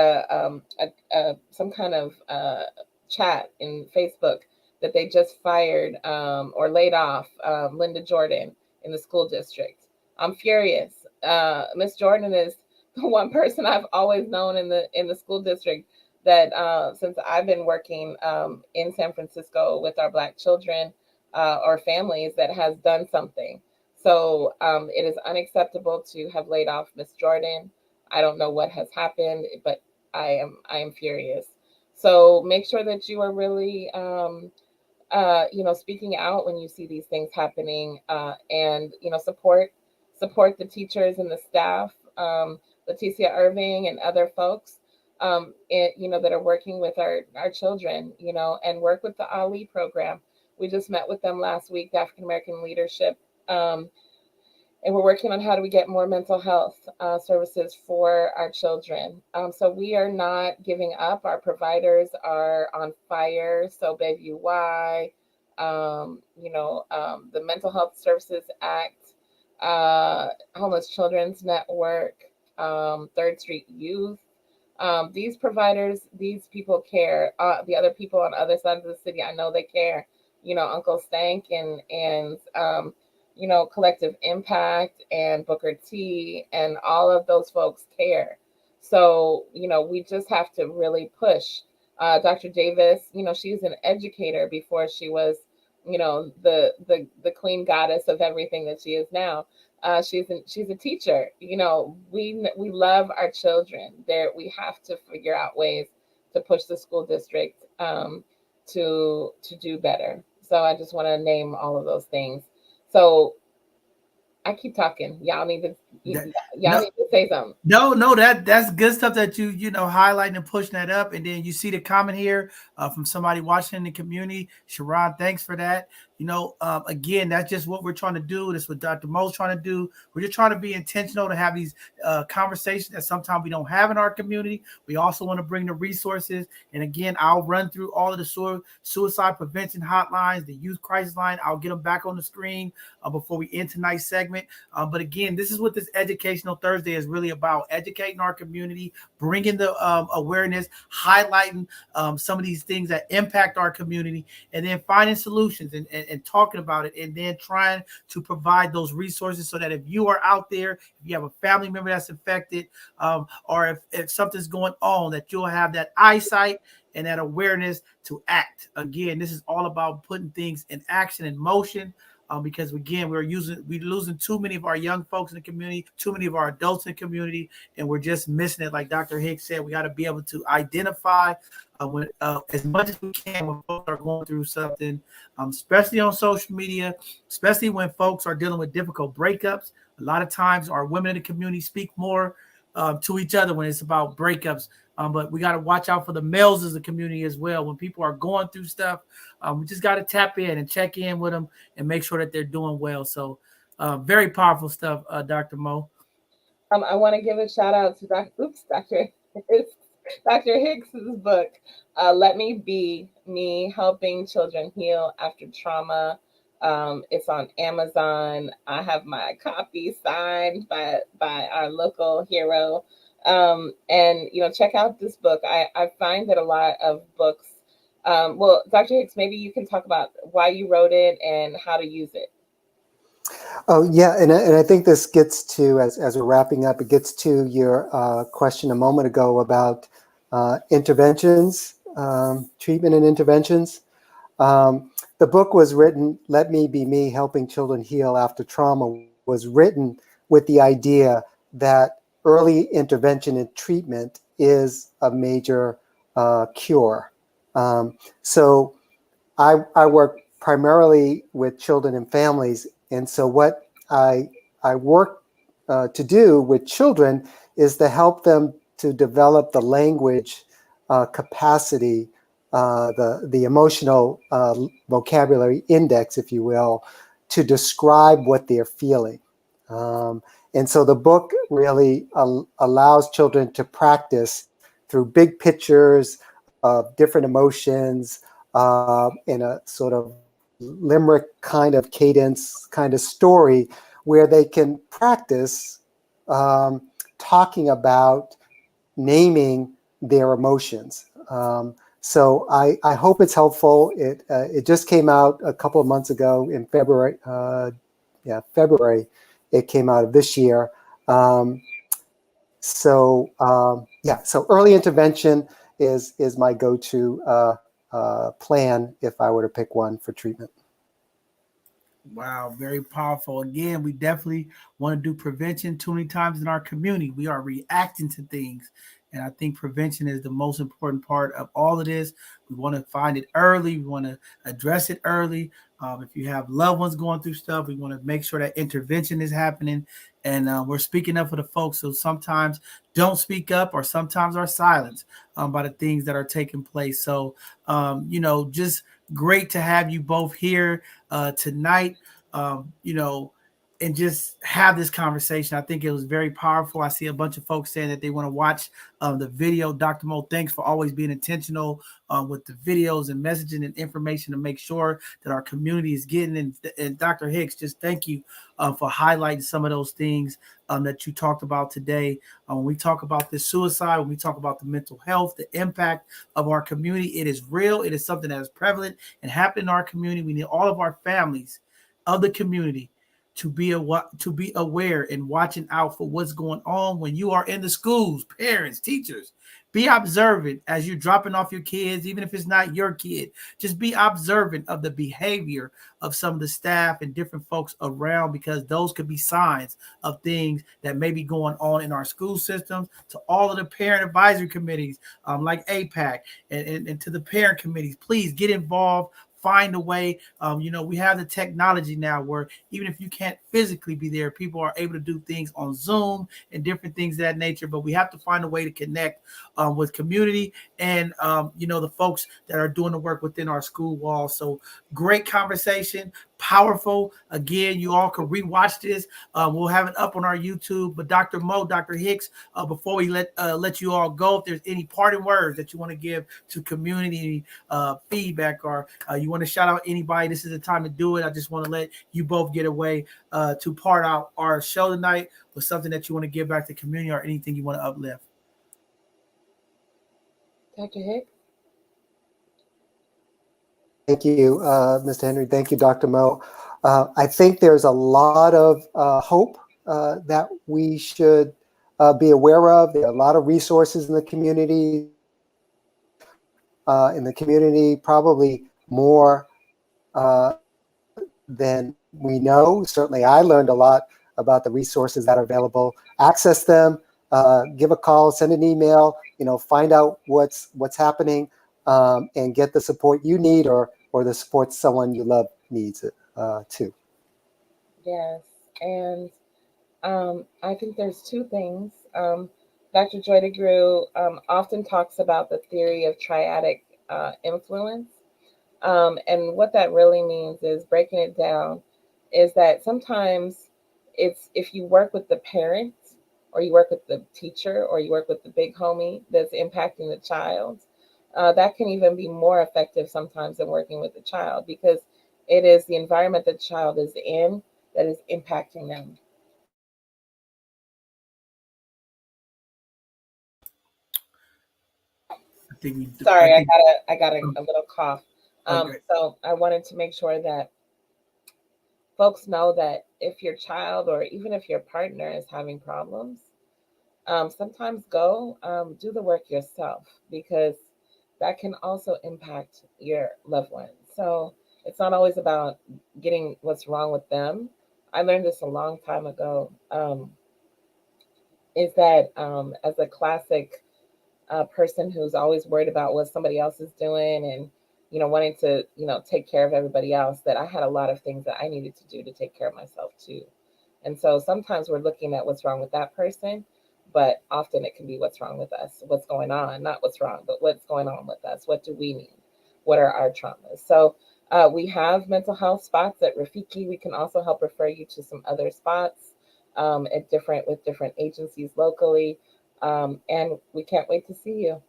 S3: some kind of chat in Facebook that they just fired or laid off Linda Jordan in the school district. I'm furious. Miss Jordan is the one person I've always known in the school district that since I've been working in San Francisco with our Black children or families that has done something. So it is unacceptable to have laid off Miss Jordan. I don't know what has happened, but I am furious. So make sure that you are really speaking out when you see these things happening, and support the teachers and the staff, Leticia Irving and other folks, that are working with our children, and work with the Ali program. We just met with them last week, the African American Leadership, and we're working on how do we get more mental health services for our children. So we are not giving up. Our providers are on fire. So Bayview Y, the Mental Health Services Act, Homeless Children's Network, Third Street Youth. These providers, these people care. The other people on other sides of the city, I know they care. Uncle Stank and Collective Impact and Booker T and all of those folks care. So, we just have to really push. Dr. Davis, she's an educator before she was, the queen goddess of everything that she is now. She's a teacher. We love our children. We have to figure out ways to push the school district to do better. So I just want to name all of those things. So I keep talking. Y'all need to need to say something.
S2: No, that's good stuff that you highlighting and pushing that up. And then you see the comment here from somebody watching in the community. Sharon, thanks for that. Again, that's just what we're trying to do. That's what Dr. Mo's trying to do. We're just trying to be intentional to have these conversations that sometimes we don't have in our community. We also want to bring the resources. And again, I'll run through all of the suicide prevention hotlines, the youth crisis line. I'll get them back on the screen before we end tonight's segment. But again, this is what this Educational Thursday is really about: educating our community, bringing the awareness, highlighting some of these things that impact our community, and then finding solutions and talking about it, and then trying to provide those resources so that if you are out there, if you have a family member that's affected, or if something's going on, that you'll have that eyesight and that awareness to act. Again, this is all about putting things in action, in motion. Because again, we're losing too many of our young folks in the community, too many of our adults in the community, and we're just missing it. Like Dr. Hicks said, we got to be able to identify when, as much as we can when folks are going through something, especially on social media, especially when folks are dealing with difficult breakups. A lot of times our women in the community speak more to each other when it's about breakups. But we got to watch out for the males as a community as well. When people are going through stuff, we just got to tap in and check in with them and make sure that they're doing well. So very powerful stuff, Dr. Mo.
S3: I want to give a shout out to Dr. Hicks's book, Let Me Be Me, Helping Children Heal After Trauma. It's on Amazon. I have my copy signed by our local hero. And check out this book. I find that a lot of books, well, Dr. Hicks, maybe you can talk about why you wrote it and how to use it.
S4: Oh, yeah. And I think this gets to, as we're wrapping up, it gets to your question a moment ago about interventions, treatment and interventions. The book was written, Let Me Be Me, Helping Children Heal After Trauma, was written with the idea that early intervention and treatment is a major cure. So I work primarily with children and families. And so what I work to do with children is to help them to develop the language capacity the emotional vocabulary index, if you will, to describe what they're feeling. And so the book really allows children to practice through big pictures of different emotions in a sort of limerick kind of cadence, kind of story, where they can practice talking about naming their emotions. So I hope it's helpful. It just came out a couple of months ago in February. February. It came out of this year. So early intervention is my go-to plan if I were to pick one for treatment.
S2: Wow, very powerful. Again, we definitely want to do prevention. Too many times in our community, we are reacting to things. And I think prevention is the most important part of all of this. We want to find it early. We want to address it early. If you have loved ones going through stuff, we want to make sure that intervention is happening. And we're speaking up for the folks who sometimes don't speak up or sometimes are silenced by the things that are taking place. So, just great to have you both here tonight, and just have this conversation. I think it was very powerful. I see a bunch of folks saying that they want to watch the video. Dr. Mo, thanks for always being intentional with the videos and messaging and information to make sure that our community is getting. And Dr. Hicks, just thank you for highlighting some of those things that you talked about today. When we talk about this suicide, when we talk about the mental health, the impact of our community, it is real. It is something that is prevalent and happening in our community. We need all of our families of the community to be aware and watching out for what's going on when you are in the schools. Parents, teachers, be observant as you're dropping off your kids, even if it's not your kid. Just be observant of the behavior of some of the staff and different folks around, because those could be signs of things that may be going on in our school systems. To all of the parent advisory committees like APAC and to the parent committees, please get involved. Find a way. We have the technology now where even if you can't physically be there, people are able to do things on Zoom and different things of that nature. But we have to find a way to connect with community and, the folks that are doing the work within our school walls. So great conversation, powerful. Again, you all can rewatch this. We'll have it up on our YouTube. But Dr. Mo, Dr. Hicks, before we let you all go, if there's any parting words that you want to give to community feedback, or you want to shout out anybody, this is the time to do it. I just want to let you both get away to part out our show tonight with something that you want to give back to the community or anything you want to uplift.
S3: Dr. Hicks?
S4: Thank you, Mr. Henry. Thank you, Dr. Mo. I think there's a lot of hope that we should be aware of. There are a lot of resources in the community. Probably more than we know. Certainly, I learned a lot about the resources that are available. Access them. Give a call. Send an email. Find out what's happening. And get the support you need or the support someone you love needs too.
S3: Yes, and I think there's two things. Dr. Joy DeGruy often talks about the theory of triadic influence. And what that really means is, breaking it down, is that sometimes it's if you work with the parent, or you work with the teacher, or you work with the big homie that's impacting the child, that can even be more effective sometimes than working with the child, because it is the environment that the child is in that is impacting them. Sorry, I got a little cough. So I wanted to make sure that folks know that if your child or even if your partner is having problems, sometimes go do the work yourself, because that can also impact your loved ones. So it's not always about getting what's wrong with them. I learned this a long time ago, is that as a classic person who's always worried about what somebody else is doing and, wanting to, take care of everybody else, that I had a lot of things that I needed to do to take care of myself too. And so sometimes we're looking at what's wrong with that person, but often it can be what's wrong with us, what's going on, not what's wrong, but what's going on with us. What do we need? what are our traumas. So we have mental health spots at Rafiki. We can also help refer you to some other spots with different agencies locally. And we can't wait to see you.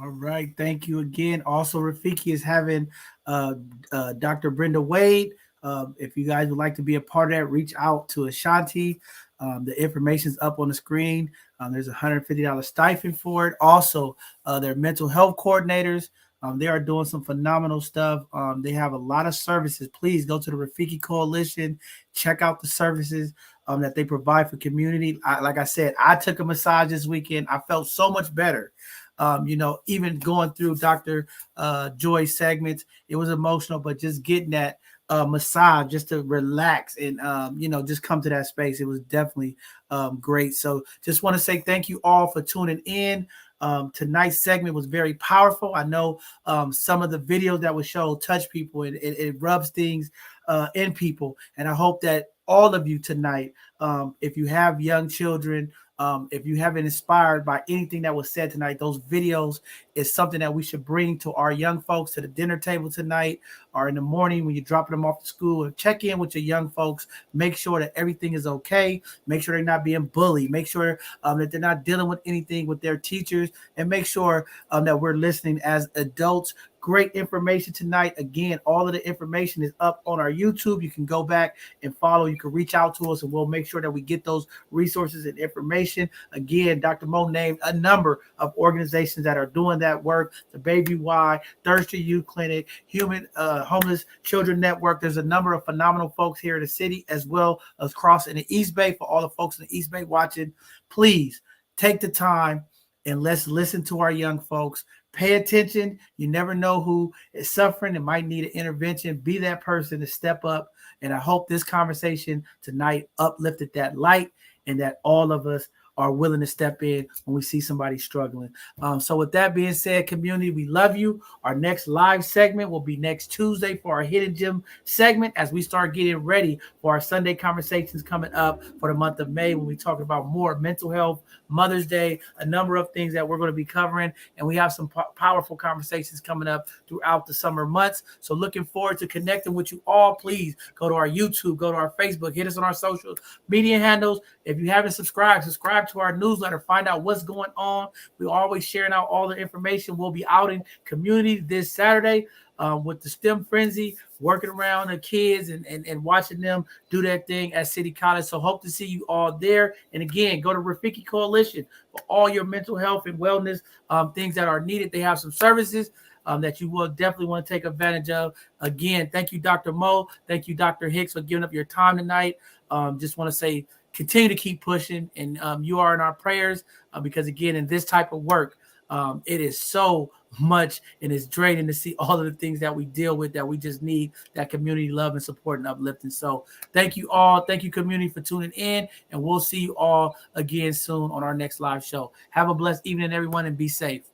S2: All right. Thank you again. Also, Rafiki is having Dr. Brenda Wade. If you guys would like to be a part of that, reach out to Ashanti. The information is up on the screen. There's a $150 stipend for it. Also, their mental health coordinators. They are doing some phenomenal stuff. They have a lot of services. Please go to the Rafiki Coalition. Check out the services that they provide for community. Like I said, I took a massage this weekend. I felt so much better. Even going through Dr. Joy's segments, it was emotional, but just getting that massage just to relax and, just come to that space. It was definitely great. So just want to say thank you all for tuning in. Tonight's segment was very powerful. I know some of the videos that were showed touch people and it rubs things in people. And I hope that all of you tonight, if you have young children, if you have been inspired by anything that was said tonight, those videos is something that we should bring to our young folks to the dinner table tonight or in the morning when you're dropping them off to school, and check in with your young folks. Make sure that everything is okay. Make sure they're not being bullied. Make sure that they're not dealing with anything with their teachers, and make sure that we're listening as adults. Great information tonight. Again, all of the information is up on our YouTube. You can go back and follow. You can reach out to us, and we'll make sure that we get those resources and information. Again, Dr. Mo named a number of organizations that are doing that work. The Baby Y, Thirsty Youth Clinic, Human Homeless Children Network. There's a number of phenomenal folks here in the city, as well as across in the East Bay. For all the folks in the East Bay watching, please take the time and let's listen to our young folks. Pay attention. You never know who is suffering and might need an intervention. Be that person to step up. And I hope this conversation tonight uplifted that light and that all of us are willing to step in when we see somebody struggling. So with that being said, community, we love you. Our next live segment will be next Tuesday for our Hidden Gem segment as we start getting ready for our Sunday conversations coming up for the month of May when we talk about more mental health, Mother's Day, a number of things that we're going to be covering. And we have some powerful conversations coming up throughout the summer months. So looking forward to connecting with you all. Please go to our YouTube, go to our Facebook, hit us on our social media handles. If you haven't subscribed to our newsletter, find out what's going on. We're always sharing out all the information. We'll be out in community this Saturday with the STEM Frenzy, working around the kids and watching them do their thing at City College. So hope to see you all there. And again, go to Rafiki Coalition for all your mental health and wellness things that are needed. They have some services that you will definitely want to take advantage of. Again, thank you, Dr. Mo. Thank you, Dr. Hicks, for giving up your time tonight. Just want to say, continue to keep pushing, and you are in our prayers because, again, in this type of work, it is so much and it's draining to see all of the things that we deal with that we just need that community love and support and uplifting. So thank you all. Thank you, community, for tuning in, and we'll see you all again soon on our next live show. Have a blessed evening, everyone, and be safe.